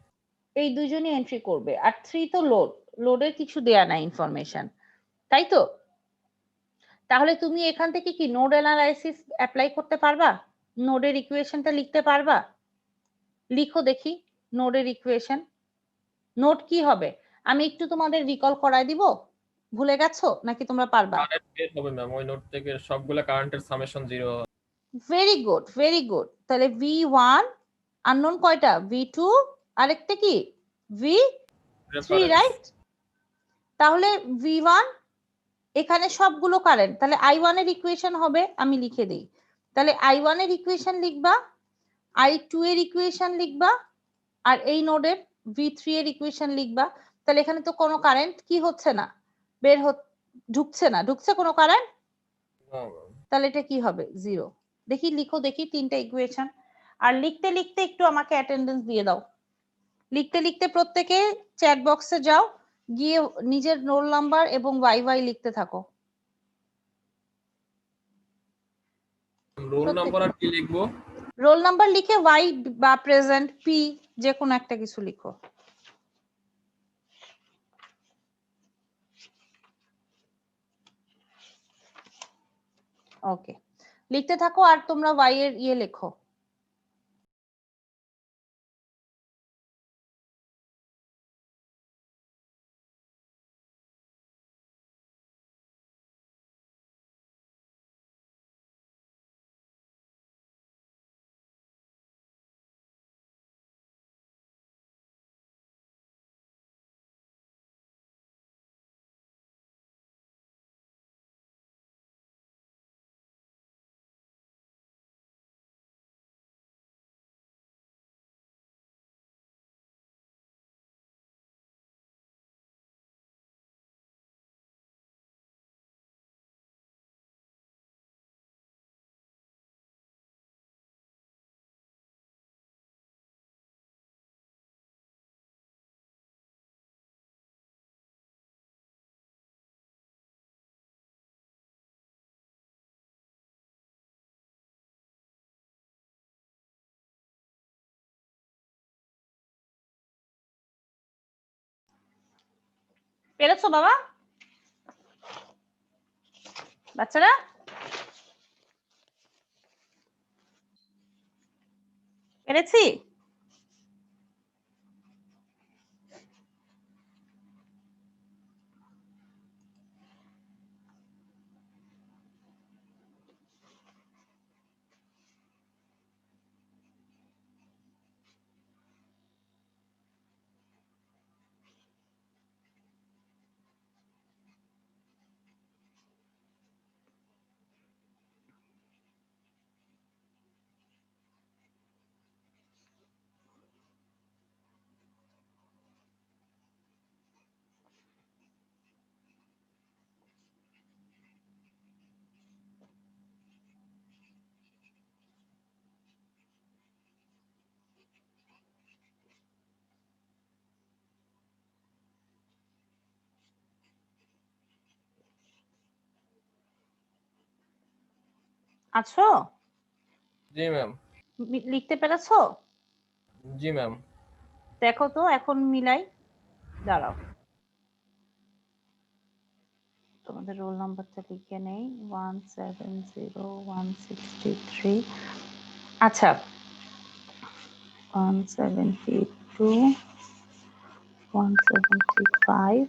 এই দুজনই এন্ট্রি করবে। আর 3 তো লোড, লোডের কিছু দেয়া নাই ইনফরমেশন, তাই তো? তাহলে তুমি এখান থেকে কি নোড অ্যানালাইসিস অ্যাপ্লাই করতে পারবা? নোডের ইকুয়েশনটা লিখতে পারবা? লিখো দেখি নোডের ইকুয়েশন। নোড কি হবে? আমি একটু তোমাদের রিকল করায় দিব, ভুলে গেছো নাকি তোমরা পারবা? কারেন্ট বের হবে ম্যাম, ওই নোড থেকে সবগুলা কারেন্টের summation 0। Very good, very good. তাহলে V1 আননোন কয়টা? V2 আরেকটা কি? V3, right? তাহলে V1 এখানে সবগুলো কারেন্ট, তাহলে I1 এর ইকুয়েশন হবে, আমি লিখে দিই। তাহলে I1 এর ইকুয়েশন লিখবা, I2 এর ইকুয়েশন লিখবা, আর এই নোডের V3 এর ইকুয়েশন লিখবা। তাহলে এখানে তো কোনো কারেন্ট কি হচ্ছে না, বের ঢুকছে না, ঢুকছে কোনো কারেন্ট? তাহলে এটা কি হবে? 0। দেখি লিখো দেখি তিনটা ইকুয়েশন। আর লিখতে লিখতে একটু আমাকে অ্যাটেন্ডেন্স দিয়ে দাও। লিখতে লিখতে প্রত্যেকে চ্যাট বক্সে যাও, গিয়ে নিজের রোল নাম্বার এবং ওয়াই লিখতে থাকো। রোল নাম্বার আর কি লিখবো? রোল নাম্বার লিখে ওয়াই বা প্রেজেন্ট পি যে কোনো একটা কিছু লিখো। ওকে, লিখতে থাকো আর তোমরা ওয়াই এর ইয়ে লেখো। পেরেছো বাবা? বাচ্চারা পেরেছি? আছো? জি ম্যাম। লিখতে পেরেছো? জি ম্যাম। দেখো তো এখন মিলাই, দাঁড়াও তোমাদের রোল নাম্বারটা লিখে নেই। 170163 আচ্ছা 172 175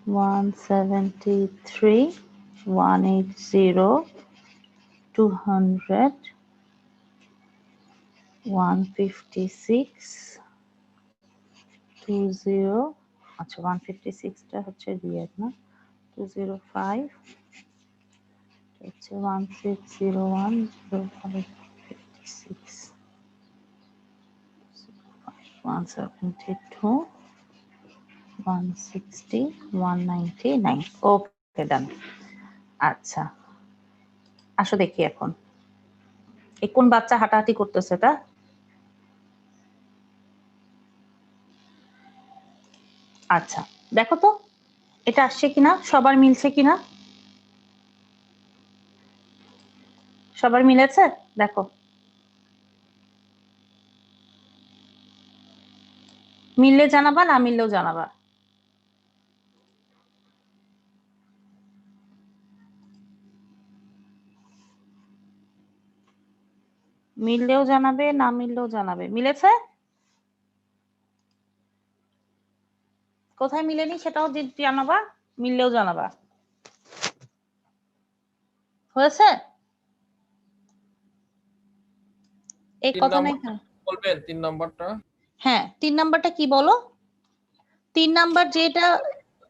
173 180 200 156 20 আচ্ছা 156 টা হচ্ছে রিয়েল না 205 হচ্ছে 1601 0556 172 160 199 ওকে ডান আচ্ছা আসো দেখি এখন এই কোন বাচ্চা হাঁটাহাঁটি করতেছে এটা আচ্ছা দেখো তো এটা আসছে কিনা সবার মিলছে কিনা সবার মিলেছে দেখো মিললে জানাবা না মিললেও জানাবা মিললেও জানাবে না মিললেও জানাবে মিলেছে কোথায় মিলেনি সেটাও জানাবা মিললেও জানাবা হয়েছে এই কথা নাই বলবেন 3 নাম্বারটা হ্যাঁ 3 নাম্বারটা কি বলো 3 নাম্বার যেটা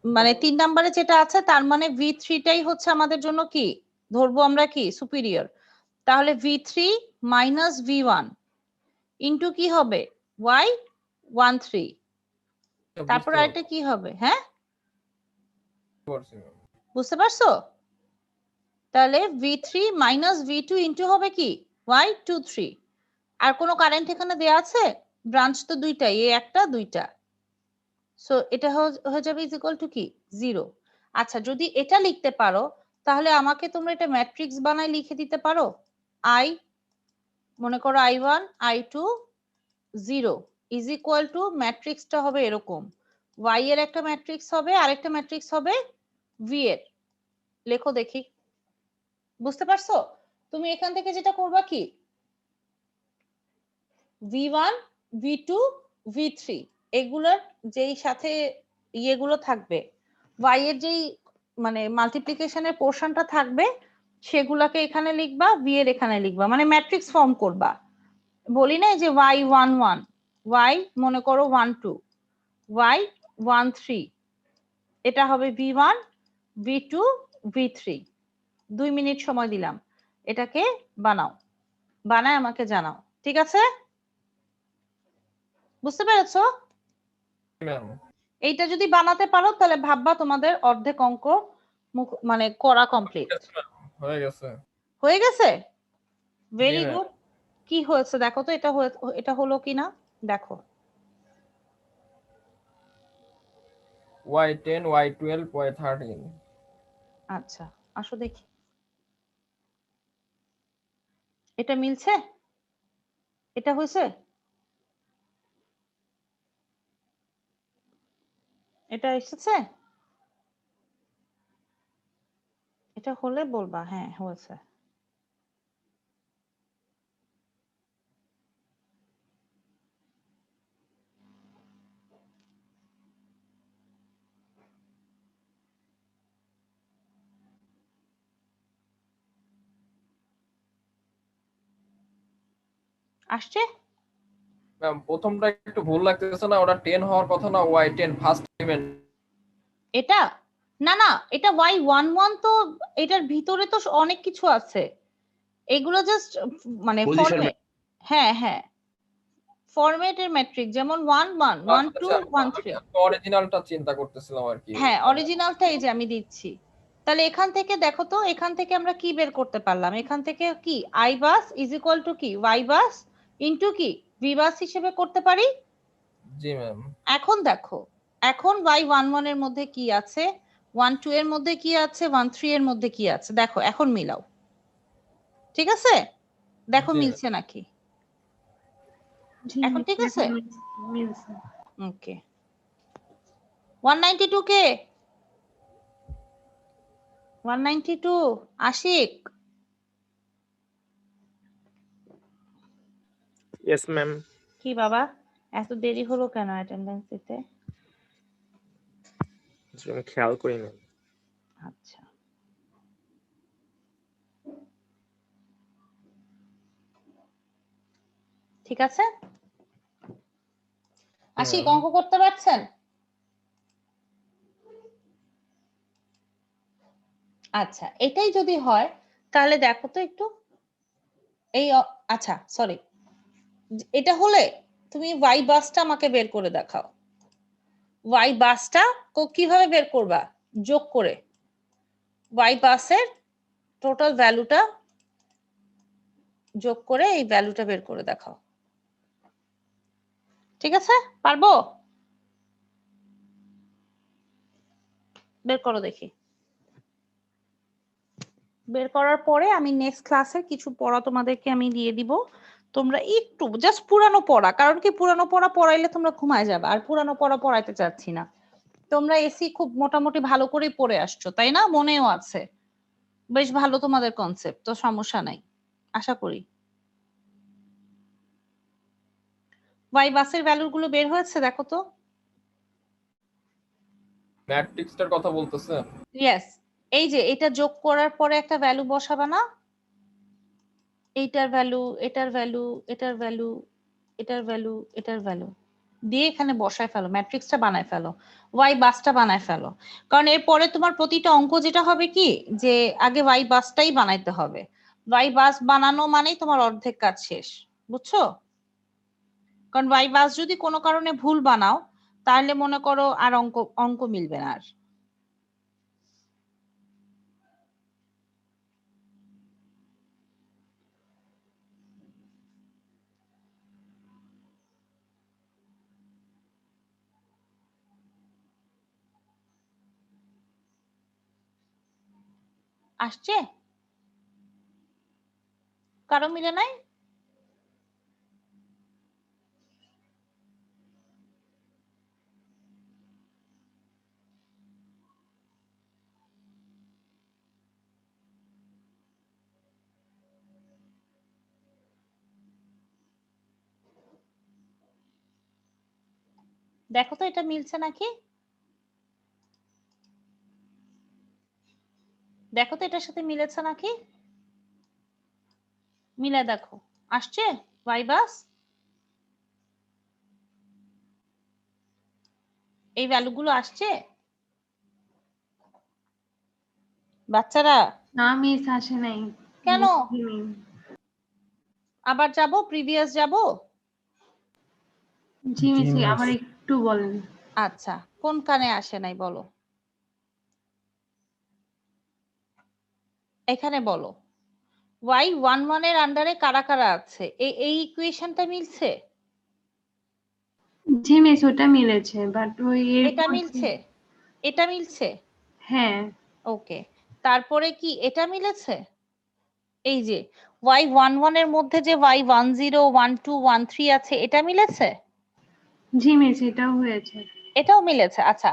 মানে 3 নাম্বারে যেটা আছে তার মানে v3 টাই হচ্ছে আমাদের জন্য কি ধরবো আমরা কি সুপিরিয়র তাহলে v3 মাইনাস v1 ইনটু কি হবে y13 তারপর আরেকটা কি হবে হ্যাঁ বুঝতে পারছো তাহলে v3 মাইনাস v2 ইনটু হবে কি y23 আর কোনো কারেন্ট এখানে দেয়া আছে ব্রাঞ্চ তো দুইটাই এই একটা দুইটা সো এটা হয়ে যাবে ইজ ইকুয়াল টু কি 0 আচ্ছা যদি এটা লিখতে পারো তাহলে আমাকে তোমরা এটা ম্যাট্রিক্স বানায় লিখে দিতে পারো i মনে করো i1 i2 0 is equal two ম্যাট্রিক্সটা হবে এরকম y এর একটা ম্যাট্রিক্স হবে আরেকটা ম্যাট্রিক্স হবে v এর লেখো দেখি বুঝতে পারছো তুমি এখান থেকে যেটা করবা কি v1 v2 v3 এগুলোর যেই সাথে ইয়েগুলো থাকবে y এর যেই মানে মাল্টিপ্লিকেশনের পোরশনটা থাকবে সেগুলোকে এখানে লিখবা v এর এখানে লিখবা মানে ম্যাট্রিক্স ফর্ম করবা বলি না যে y11 y মনে করো 12 y13 এটা হবে v1 v2 v3 2 মিনিট সময় দিলাম এটাকে বানাও বানায় আমাকে জানাও ঠিক আছে বুঝতে পেরেছো এইটা যদি বানাতে পারো তাহলে ভাববা তোমাদের অর্ধেক অঙ্ক মানে করা কমপ্লিট হয়ে গেছে ভেরি গুড কি হয়েছে দেখো তো এটা হলো কিনা দেখো y10 y12 y13 আচ্ছা আসো দেখি এটা মিলছে এটা হয়েছে এটা এসেছে এটা হলে বলবা হ্যাঁ হয়েছে আসছে ম্যাম প্রথমটা একটু ভুল লাগতেছে না ওটা 10 হওয়ার কথা না y10 ফার্স্ট এলিমেন্ট এটা না না এটা y11 তো এটার ভিতরে তো অনেক কিছু আছে এগুলো জাস্ট মানে ফরম্যাট হ্যাঁ হ্যাঁ ফরম্যাটের ম্যাট্রিক্স যেমন 11 12 13 অরিজিনালটা চিন্তা করতেছিলাম আর কি হ্যাঁ অরিজিনালটা এই যে আমি দিচ্ছি তাহলে এখান থেকে দেখো তো এখান থেকে আমরা কি বের করতে পারলাম এখান থেকে কি i bus is equal two কি y বাস ইনটু কি v বাস হিসেবে করতে পারি জি ম্যাম এখন দেখো এখন y11 এর মধ্যে কি আছে 12 এর মধ্যে কি আছে 13 এর মধ্যে কি আছে দেখো এখন মিলাও ঠিক আছে দেখো মিলছে নাকি এখন ঠিক আছে মিলছে ওকে 192 কে 192 আশিক ইয়েস ম্যাম। কি বাবা এত দেরি হলো কেন অ্যাটেন্ডেন্স দিতে? আমি খেয়াল করিনি। আচ্ছা ঠিক আছে, আশিক অঙ্ক করতে পারছেন? আচ্ছা এটাই যদি হয় তাহলে দেখো তো একটু এই আচ্ছা সরি, এটা হলে তুমি ওয়াই বাসটা আমাকে বের করে দেখাও। ওয়াই বাসটা কিভাবে বের করবা? যোগ করে ওয়াই বাসের টোটাল ভ্যালুটা যোগ করে এই ভ্যালুটা বের করে দেখাও। ঠিক আছে, পারবো? বের করো দেখি। বের করার পরে আমি নেক্সট ক্লাসে কিছু পড়া তোমাদেরকে আমি দিয়ে দিব, তোমরা একটু জাস্ট পুরানো পড়া, কারণ কি পুরানো পড়া পড়াইলে তোমরা ঘুমায় যাবে, আর পুরানো পড়া পড়াইতে চাচ্ছি না। তোমরা এসি খুব মোটামুটি ভালো করেই পড়ে আসছো তাই না, মনেও আছে, বেশ ভালো তোমাদের কনসেপ্ট, তো সমস্যা নাই আশা করি। ওয়াই বাসের ভ্যালু গুলো বের হয়েছে দেখো তো। ম্যাট্রিক্সটার কথা বলতেছে? ইয়েস, এই যে এটা যোগ করার পরে একটা ভ্যালু বসাবা না, এইটার ভ্যালু, এটার ভ্যালু, এটার ভ্যালু, এটার ভ্যালু, এটার ভ্যালু দিয়ে এখানে বসায় ফেলো, ম্যাট্রিক্সটা বানায় ফেলো, ওয়াই বাসটা বানায় ফেলো। কারণ এরপরে তোমার প্রতিটা অঙ্ক যেটা হবে কি যে আগে ওয়াই বাসটাই বানাইতে হবে, ওয়াই বাস বানানো মানেই তোমার অর্ধেক কাজ শেষ, বুঝছো? কারণ ওয়াই বাস যদি কোনো কারণে ভুল বানাও তাহলে মনে করো আর অঙ্ক অঙ্ক মিলবে না আর। আসছে? কারো মিলে নাই? দেখো তো এটা মিলছে নাকি, দেখো তো এটার সাথে মিলেছে নাকি, মিলে দেখো আসছে ওয়াই বাস, এই ভ্যালুগুলো আসছে বাচ্চারা? না মিস আসে নাই। কেন? দেখিনি। আবার যাব, প্রিভিয়াস যাব? জি মিস আবার একটু বলেন। আচ্ছা কোন কানে আসে নাই বলো, এখানে বলো ওয়াই 11 এর আন্ডারে কারা কারা আছে, এই ইকুয়েশনটা মিলছে? জি মিস ওটা মিলেছে বাট ওই এটা মিলছে, এটা মিলছে, হ্যাঁ ওকে। তারপরে কি এটা মিলেছে? এই যে y11 এর মধ্যে যে y10 12 13 আছে এটা মিলেছে? জি মিস এটাও হয়েছে। এটাও মিলেছে। আচ্ছা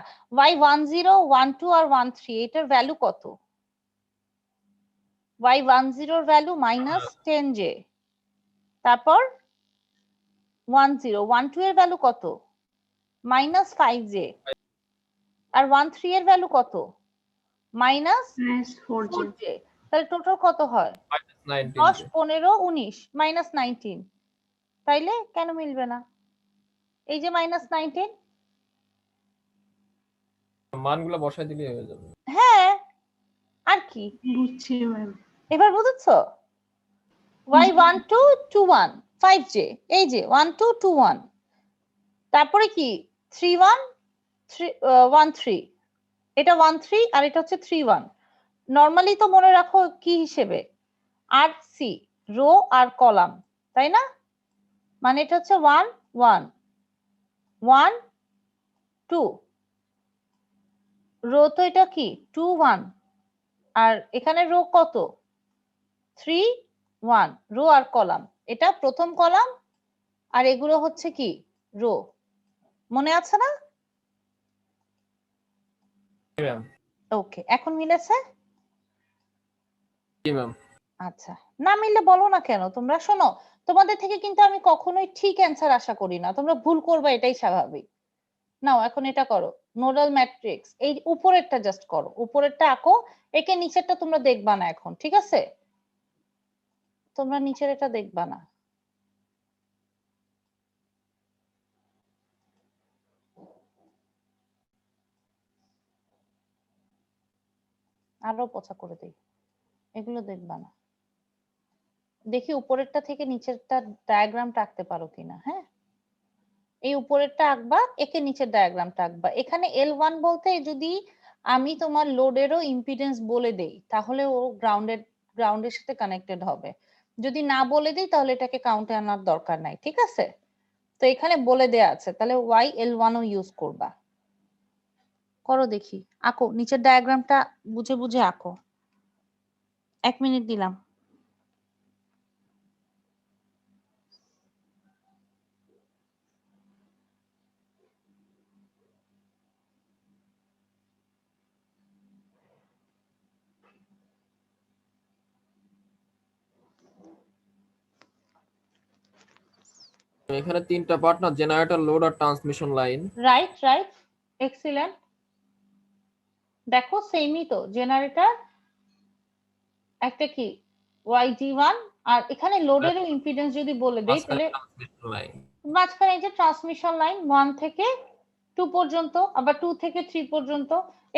y10 12 আর 13 এটার ভ্যালু কত? y10 এর ভ্যালু -10j, তারপর 10 12 এর ভ্যালু কত? -5j, আর 13 এর ভ্যালু কত? -4j। তাহলে টোটাল কত হয়? 10 15 19 -19। তাইলে কেন মিলবে না? এই যে -19, মানগুলো বসায় দিলে হয়ে যাবে। হ্যাঁ আর কি, বুঝছি ম্যাম। এবার বুঝছো? y12 21 5j, এই যে 12 21, তারপরে কি 31 13, এটা 13 আর এটা হচ্ছে 31। নরমালি তো মনে রাখো কি হিসেবে, আর সি রো আর কলাম, তাই না? মানে এটা হচ্ছে 1 1 1 2, রো তো এটা কি 2 1, আর এখানে রো কত 3 1, রো আর কলাম, এটা প্রথম কলাম আর এগুলো হচ্ছে কি রো, মনে আছে না? ওকে এখন মিলেছে? জি ম্যাম। আচ্ছা, না মিললে বলো না কেন? তোমরা শোনো, তোমাদের থেকে কিন্তু আমি কখনোই ঠিক অ্যান্সার আশা করি না, তোমরা ভুল করবে, এটাই স্বাভাবিক। নাও এখন এটা করো, নোডাল ম্যাট্রিক্স, এই উপরেরটা জাস্ট করো, উপরেরটা আঁকো, একে নিচেরটা তোমরা দেখবা না এখন, ঠিক আছে? তোমরা নিচের এটা দেখবা না। আরো পোছা করে দেই, এগুলো দেখবা না। দেখি উপরেরটা থেকে নিচেরটা ডায়াগ্রামটা আঁকতে পারো কিনা। হ্যাঁ, এই উপরেরটা আঁকবা, একে নিচের ডায়াগ্রামটা আঁকবা। এখানে L1 বলতে যদি আমি তোমার লোডেরও ইম্পিডেন্স বলে দেই, তাহলে ও গ্রাউন্ডের সাথে কানেক্টেড হবে। যদি না বলে দিই তাহলে এটাকে কাউন্টে আনার দরকার নাই, ঠিক আছে? তো এখানে বলে দেয়া আছে, তাহলে YL1 ও ইউজ করবা। করো দেখি, আঁকো নিচের ডায়াগ্রামটা, বুঝে বুঝে আঁকো। 1 মিনিট দিলাম। এখানে তিনটা পার্ট না, জেনারেটর, লোড আর transmission line. Right right, excellent. দেখো সেমই তো, জেনারেটর একটা কি YG1, আর এখানে লোডেরও ইম্পিডেন্স যদি বলে দেই তাহলে ট্রান্সমিশন লাইন, মাঝখানে যে ট্রান্সমিশন লাইন 1 থেকে 2 পর্যন্ত, আবার 2 থেকে 3 পর্যন্ত।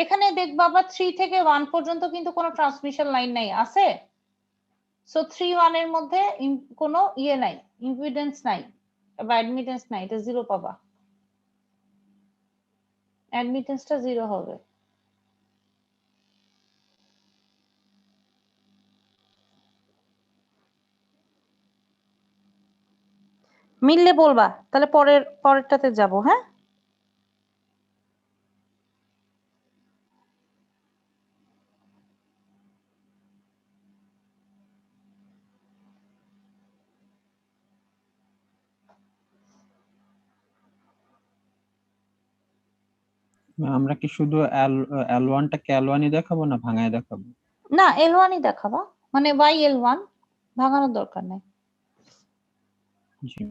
এখানে দেখবা আবার 3 থেকে 1 পর্যন্ত কিন্তু কোনো ট্রান্সমিশন লাইন নাই, আছে? সো 3-1 এর মধ্যে কোনো ইয়ে নাই, ইম্পিডেন্স নাই বা অ্যাডমিটেন্স নাই, এটা জিরো পাবা, অ্যাডমিটেন্সটা জিরো হবে। মিললে বলবা, তাহলে পরেরটাতে যাব। হ্যাঁ, আমরা কি শুধু L1 টাকে L1-ই দেখাবো না ভাঙায় দেখাবো? না L1-ই দেখাবা, মানে YL1, ভাঙানোর দরকার নাই। জি।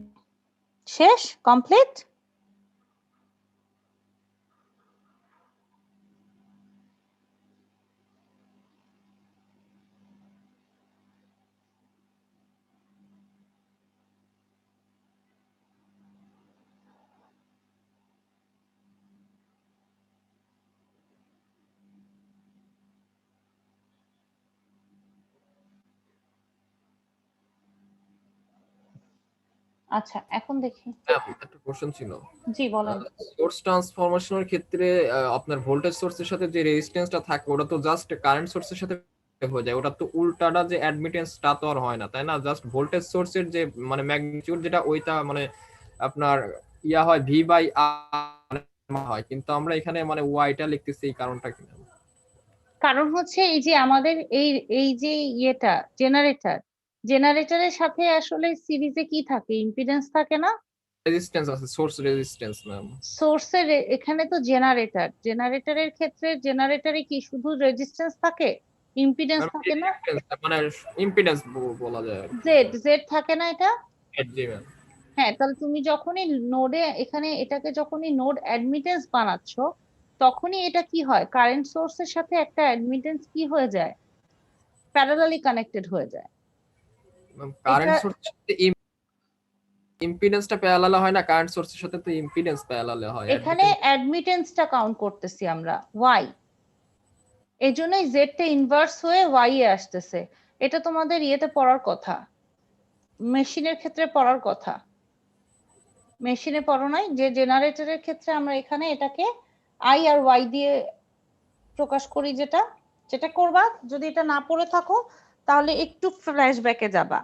শেষ, কমপ্লিট। আচ্ছা এখন দেখি, একটা কোশ্চেন ছিল। জি বলেন। সোর্স ট্রান্সফরমেশনের ক্ষেত্রে আপনার ভোল্টেজ সোর্সের সাথে যে রেজিস্ট্যান্সটা থাকে ওটা তো জাস্ট কারেন্ট সোর্সের সাথে হয়ে যায়, ওটা তো উল্টাটা যে অ্যাডমিটেন্সটা তো আর হয় না, তাই না? জাস্ট ভোল্টেজ সোর্সের যে মানে ম্যাগনিটিউড যেটা, ওইটা মানে আপনার ইয়া হয় V/R হয়, কিন্তু আমরা এখানে মানে ওয়াইটা লিখতেছি, এই কারণটা কি? কারণ হচ্ছে এই যে আমাদের এই যে ইয়েটা জেনারেটরের সাথে আসলে সিরিজে কি থাকে, ইম্পিডেন্স থাকে না, রেজিস্ট্যান্স আছে, সোর্স রেজিস্ট্যান্স ম্যাম। সোর্সের এখানে তো জেনারেটরের ক্ষেত্রে জেনারেটরে কি শুধু রেজিস্ট্যান্স থাকে, ইম্পিডেন্স থাকে না? মানে ইম্পিডেন্স বলা যায়, জেড থাকে না এটা? জি ম্যাম। হ্যাঁ, তাহলে তুমি যখনই নোডে এখানে এটাকে যখনই নোড অ্যাডমিটেন্স বানাচ্ছ, তখনই এটা কি হয়, কারেন্ট সোর্সের সাথে একটা অ্যাডমিটেন্স কি হয়ে যায়, প্যারালালি কানেক্টেড হয়ে যায়। কারেন্ট সোর্সের সাথে ইম্পিডেন্সটা প্যারালাল হয় না, কারেন্ট সোর্সের সাথে তো ইম্পিডেন্স প্যারালাল হয়। এখানে অ্যাডমিটেন্সটা কাউন্ট করতেছি আমরা y, এজন্যই z টা ইনভার্স হয়ে y এ আসতেছে। এটা তোমাদের ইয়েতে পড়ার কথা, মেশিনের ক্ষেত্রে পড়ার কথা। মেশিনে পড়ো নাই যে জেনারেটরের ক্ষেত্রে আমরা এখানে এটাকে i আর y দিয়ে প্রকাশ করি, যেটা করবা। যদি এটা না পড়ে থাকো তাহলে একটু ফ্ল্যাশব্যাকে যাবা,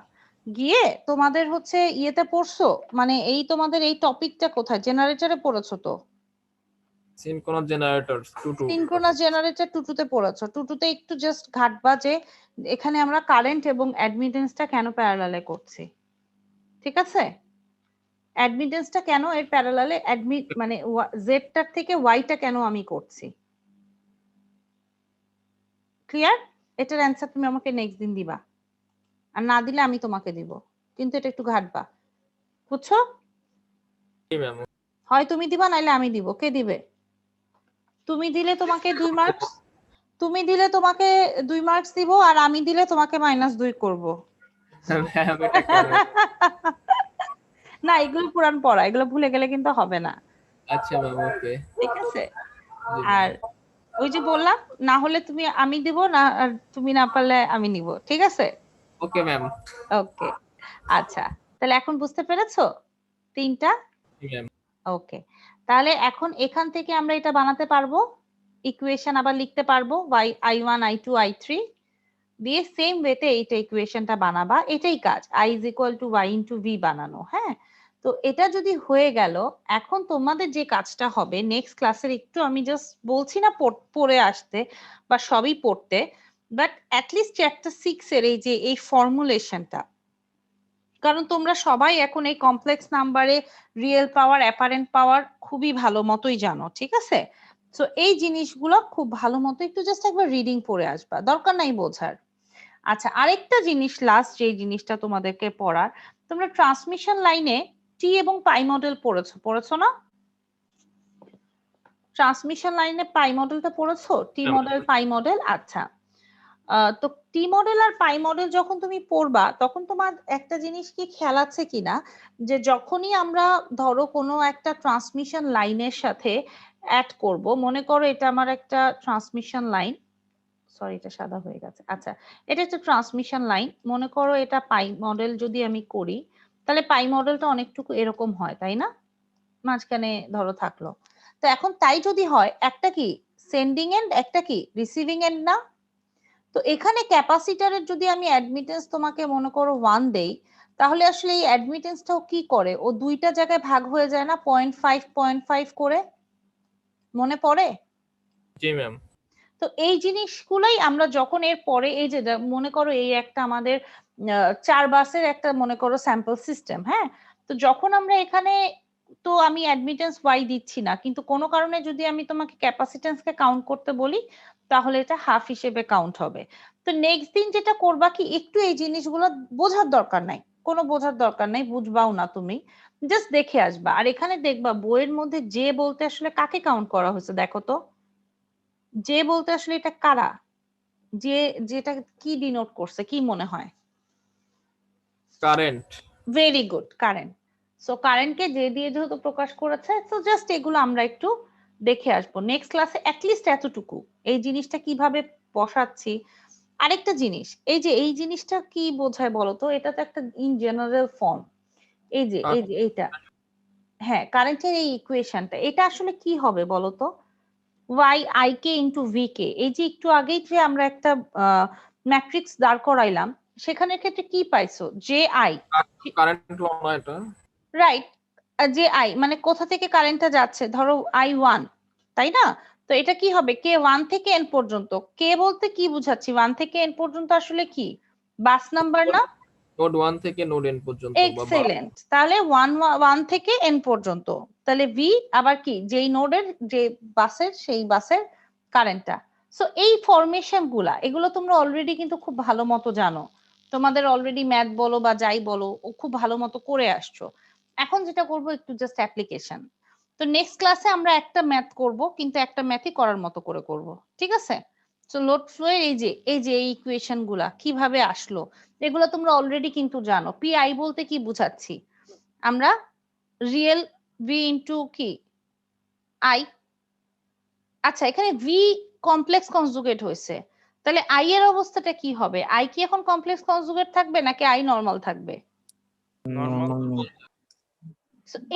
গিয়ে তোমাদের হচ্ছে ইয়েতে পড়ছো, মানে এই তোমাদের এই টপিকটা কোথায়, জেনারেটরে পড়েছো তো? সিনক্রোনাস জেনারেটর 2 সিনক্রোনাস জেনারেটর 2 তে পড়েছো। 2 তে একটু জাস্ট ঘাটবা যে এখানে আমরা কারেন্ট এবং অ্যাডমিটেন্সটা কেন প্যারালালে করছি, ঠিক আছে? অ্যাডমিটেন্সটা কেন এর প্যারালালে, মানে জেডটার থেকে ওয়াইটা কেন আমি করছি, ক্লিয়ার? এটার অ্যান্সার তুমি আমাকে নেক্সট দিন দিবা। আর না দিলে আমি তোমাকে দিব, কিন্তু এটা একটু ঘাটবা, বুঝছো? জি ম্যাম। হয় তুমি দিবা নাইলে আমি দিব। কে দিবে? তুমি দিলে তোমাকে 2 মার্কস, তুমি দিলে তোমাকে 2 মার্কস দিব, আর আমি দিলে তোমাকে -2 করব। ম্যাম এটা কেন? না, এগুলো পুরান পড়া, এগুলো ভুলে গেলে কিন্তু হবে না, আচ্ছা ম্যাম, ওকে। ঠিক আছে? জি আর ম্যাম। ওই যে বললাম, না হলে তুমি আমি দিব না, আর তুমি না পারলে আমি নিব, ঠিক আছে? Okay ma'am. ওকে, আচ্ছা, তাহলে এখন বুঝতে পেরেছো 3টা? জি ম্যাম। ওকে, তাহলে এখন এখান থেকে আমরা এটা বানাতে পারবো, ইকুয়েশন আবার লিখতে পারবো, i1 i2 i3 দিয়ে সেম ওয়েতে এইটা ইকুয়েশনটা বানাবা, এটাই কাজ, i = y * v বানানো। হ্যাঁ, তো এটা যদি হয়ে গেল, এখন তোমাদের যে কাজটা হবে নেক্সট ক্লাসের, একটু আমি জাস্ট বলছি না পড়ে আসতে বা সবই পড়তে, বাট অ্যাটলিস্ট চ্যাপ্টার 6 এর এই যে এই ফর্মুলেশনটা, কারণ তোমরা সবাই এখন এই কমপ্লেক্স নাম্বারে রিয়েল পাওয়ার, অ্যাপারেন্ট পাওয়ার খুবই ভালো মতোই জানো, ঠিক আছে? সো এই জিনিসগুলো খুব ভালো মতো একটু জাস্ট একবার রিডিং পড়ে আসবা, দরকার নাই বোঝার। আচ্ছা, আরেকটা জিনিস, লাস্ট যে জিনিসটা তোমাদেরকে পড়ার, তোমরা ট্রান্সমিশন লাইনে টি এবং পাই মডেল পড়েছো না? ট্রান্সমিশন লাইনে পাই মডেলটা পড়েছো? টি মডেল, পাই মডেল। আচ্ছা, তো টি মডেল আর পাই মডেল যখন তুমি পড়বা, তখন তোমার একটা জিনিস কি খেয়াল আছে কিনা, যে যখনই আমরা ধরো কোনো একটা ট্রান্সমিশন লাইনের সাথে অ্যাড করব, মনে করো এটা আমার একটা ট্রান্সমিশন লাইন, সরি এটা সাদা হয়ে গেছে, আচ্ছা, এটা একটা ট্রান্সমিশন লাইন, মনে করো এটা পাই মডেল যদি আমি করি, তাহলে পাই মডেলটা অনেকটুকু এরকম হয়, তাই না? মাঝখানে ধরো থাকলো, তো এখন তাই যদি হয়, একটা কি সেন্ডিং এন্ড, একটা কি রিসিভিং এন্ড না? তো এখানে ক্যাপাসিটরের যদি আমি অ্যাডমিটেন্স তোমাকে মনে করো 1 দেই, তাহলে আসলে এই অ্যাডমিটেন্সটাও কি করে, ও দুইটা জায়গায় ভাগ হয়ে যায় না, 0.5 করে, মনে পড়ে? জি ম্যাম। তো এই জিনিসগুলাই আমরা যখন এর পরে, এই যে মনে করো এই একটা আমাদের 4 বাসের একটা মনে করো স্যাম্পল সিস্টেম, হ্যাঁ, তো যখন আমরা এখানে, তো আমি অ্যাডমিটেন্স ওয়াই দিচ্ছি না, কিন্তু কোনো কারণে যদি আমি তোমাকে ক্যাপাসিটেন্সকে কাউন্ট করতে বলি, তাহলে এটা হাফ হিসেবে কাউন্ট হবে। তো নেক্সট দিন যেটা করবা কি, একটু এই জিনিসগুলো বোঝার দরকার নাই, কোনো বোঝার দরকার নাই, বুঝবাও না তুমি, জাস্ট দেখে আসবা। আর এখানে দেখবা বইয়ের মধ্যে যে বলতে আসলে কাকে কাউন্ট করা হয়েছে, দেখো তো, যে বলতে আসলে এটা কারা, যে যেটা কি ডিনোট করছে, কি মনে হয়? Current. Very good, current. So কারেন্টকে যে দিয়ে যেহেতু প্রকাশ করেছে, তো জাস্ট এগুলো আমরা একটু দেখে আসবো নেক্সট ক্লাসে, অ্যাটলিস্ট এতটুকু, এই জিনিসটা কিভাবে বসাচ্ছি। আরেকটা জিনিস, এই যে এই জিনিসটা কি বোঝায় বলো তো, এটা তো একটা ইন জেনারেল ফর্ম, এই যে এইটা, হ্যাঁ, কারেন্টের এই ইকুয়েশনটা, এটা আসলে কি হবে বলো তো? y i k into v k, এই যে একটু আগেই যে আমরা একটা ম্যাট্রিক্স দাঁড় করাইলাম, সেখানের ক্ষেত্রে কি পাইছো, যে i, কারেন্ট ল না এটা? রাইট, যে i মানে কোথা থেকে কারেন্টটা যাচ্ছে, ধরো i1, তাই না? তো এটা কি হবে, কে 1 থেকে n পর্যন্ত, কে বলতে কি বুঝাচ্ছি, 1 থেকে n পর্যন্ত আসলে কি বাস নাম্বার না? নোড 1 থেকে নোড n পর্যন্ত। এক্সেলেন্ট, তাহলে 1 থেকে n পর্যন্ত, তাহলে v আবার কি, যেই নোডের যে বাসের, সেই বাসের কারেন্টটা। সো এই ফরমেশন গুলা, এগুলো তোমরা অলরেডি কিন্তু খুব ভালো মতো জানো, তোমাদের অলরেডি ম্যাথ বলো বা যাই বলো, ও খুব ভালো মতো করে আসছো। এখন যেটা করব একটু জাস্ট অ্যাপ্লিকেশন। তো নেক্সট ক্লাসে আমরা একটা ম্যাথ করব, কিন্তু একটা ম্যাথই করার মতো করে করব, ঠিক আছে? তো লোড ফ্লো এর এই যে এই ইকুয়েশন গুলা কিভাবে আসলো, এগুলো তোমরা অলরেডি কিন্তু জানো। পিআই বলতে কি বুঝাচ্ছি আমরা, রিয়েল ভি ইনটু কি আই, আচ্ছা এখানে ভি কমপ্লেক্স কনজুগেট হয়েছে, তাহলে আই এর অবস্থাটা কি হবে, আই কি এখন কমপ্লেক্স কনজুগেট থাকবে নাকি আই নরমাল থাকবে? নরমাল।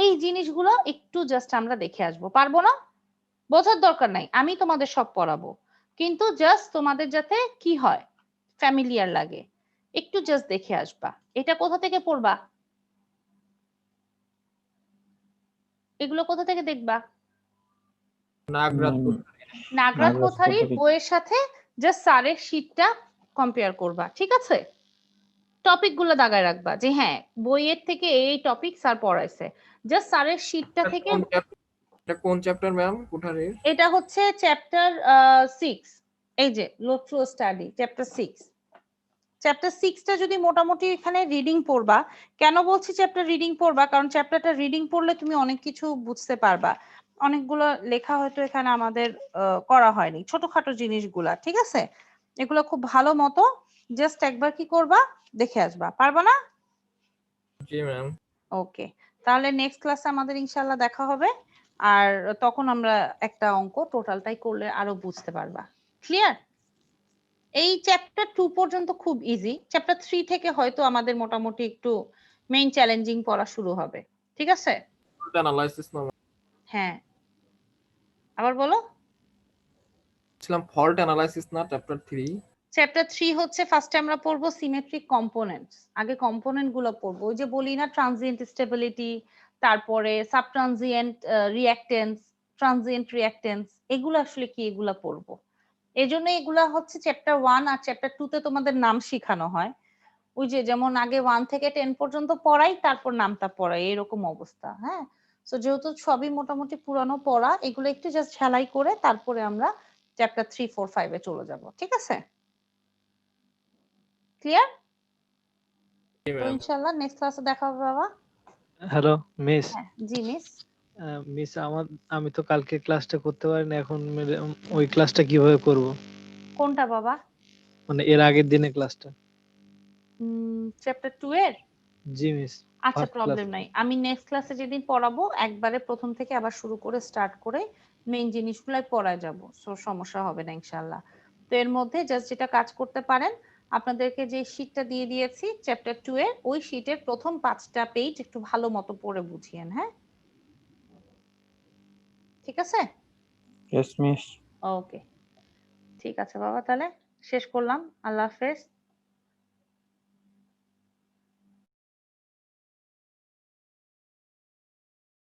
এই জিনিসগুলো একটু জাস্ট আমরা দেখে আসবো, পারবো না, বোঝার দরকার নাই, আমি তোমাদের সব পড়াবো, কিন্তু জাস্ট তোমাদের যাতে কি হয়, ফ্যামিলিয়ার লাগে, একটু জাস্ট দেখে আসবা। এটা কোথা থেকে পড়বা, এগুলো কোথা থেকে দেখবা? নাগরাত নাগরাত কোথারির বইয়ের সাথে জাস্ট স্যারের শীটটা কম্পেয়ার করবা, ঠিক আছে? টপিক গুলো দাগায় রাখবা, যে হ্যাঁ বইয়ের থেকে এই টপিক স্যার পড়াইছে, জাস্ট স্যারের শীটটা থেকে। এটা কোন চ্যাপ্টার ম্যাম কোঠারির? এটা হচ্ছে চ্যাপ্টার 6, এই যে load flow study chapter 6, chapter 6টা যদি মোটামুটি এখানে রিডিং পড়বা, কেন বলছি চ্যাপ্টার রিডিং পড়বা, কারণ চ্যাপ্টারটা রিডিং পড়লে তুমি অনেক কিছু বুঝতে পারবা। অনেকগুলো লেখা হয়তো এখানে আমাদের করা হয়নি, ছোটখাটো জিনিসগুলা, ঠিক আছে? এগুলো খুব ভালো মতো জাস্ট একবার কি করবা, দেখে আসবা, পারবা না? জি ম্যাম। ওকে, তাহলে নেক্সট ক্লাসে আমাদের ইনশাআল্লাহ দেখা হবে, আর তখন আমরা একটা অঙ্ক টোটালটাই করলে আরো বুঝতে পারবা। ক্লিয়ার? এই চ্যাপ্টার 2 পর্যন্ত খুব ইজি, চ্যাপ্টার 3 থেকে হয়তো আমাদের মোটামুটি একটু মেইন চ্যালেঞ্জিং পড়া শুরু হবে, ঠিক আছে? ফল্ট অ্যানালাইসিস না হ্যাঁ, আবার বলো। ছিলাম, ফল্ট অ্যানালাইসিস না চ্যাপ্টার 3? চ্যাপ্টার 3 হচ্ছে ফার্স্টে আমরা পড়বো সিমেট্রিক কম্পোনেন্টস, আগে কম্পোনেন্ট গুলো পড়বো। ওই যে বলি না ট্রানজিয়েন্ট স্টেবিলিটি, তারপরে sub transient reactance, transient reactance, এগুলো আসলে কি, এগুলা পড়বো। এজন্য এগুলা হচ্ছে চ্যাপ্টার 1 আর চ্যাপ্টার 2 তে তোমাদের নাম শেখানো হয়। ওই যে যেমন আগে 1 থেকে 10 পর্যন্ত পড়াই, তারপর নামটা পড়াই, এরকম অবস্থা। হ্যাঁ, সো যেহেতু সবই মোটামুটি পুরানো পড়া, এগুলো একটু জাস্ট ঝালাই করে তারপরে আমরা চ্যাপ্টার 3, 4, 5 এ চলে যাব, ঠিক আছে? ক্লিয়ার? জি তো ম্যাম। ইনশাআল্লাহ নেক্সট ক্লাসে দেখা হবে বাবা। Hello miss. হ্যাঁ জি মিস। মিস আমি তো কালকে ক্লাসটা করতে পারিনি, এখন ওই ক্লাসটা কিভাবে করব? কোনটা বাবা? মানে এর আগের দিনে ক্লাসটা। চ্যাপ্টার 2 এর? জি মিস। আচ্ছা, ফার্স্ট ক্লাস। প্রবলেম নাই, আমি নেক্সট ক্লাসে যেদিন পড়াবো একবারে প্রথম থেকে আবার শুরু করে স্টার্ট করে মেইন জিনিসগুলাই পড়ায় যাব, সো সমস্যা হবে না ইনশাআল্লাহ। তো এর মধ্যে জাস্ট যেটা কাজ করতে পারেন, আপনাদেরকে যে শীটটা দিয়ে দিয়েছি চ্যাপ্টার 2 এর, ওই শীটের প্রথম 5টা পেজ একটু ভালো মতো পড়ে বুঝিয়েন। হ্যাঁ, ঠিক আছে? Yes miss. ওকে, ঠিক আছে বাবা, তাহলে শেষ করলাম। আল্লাহ হাফেজ।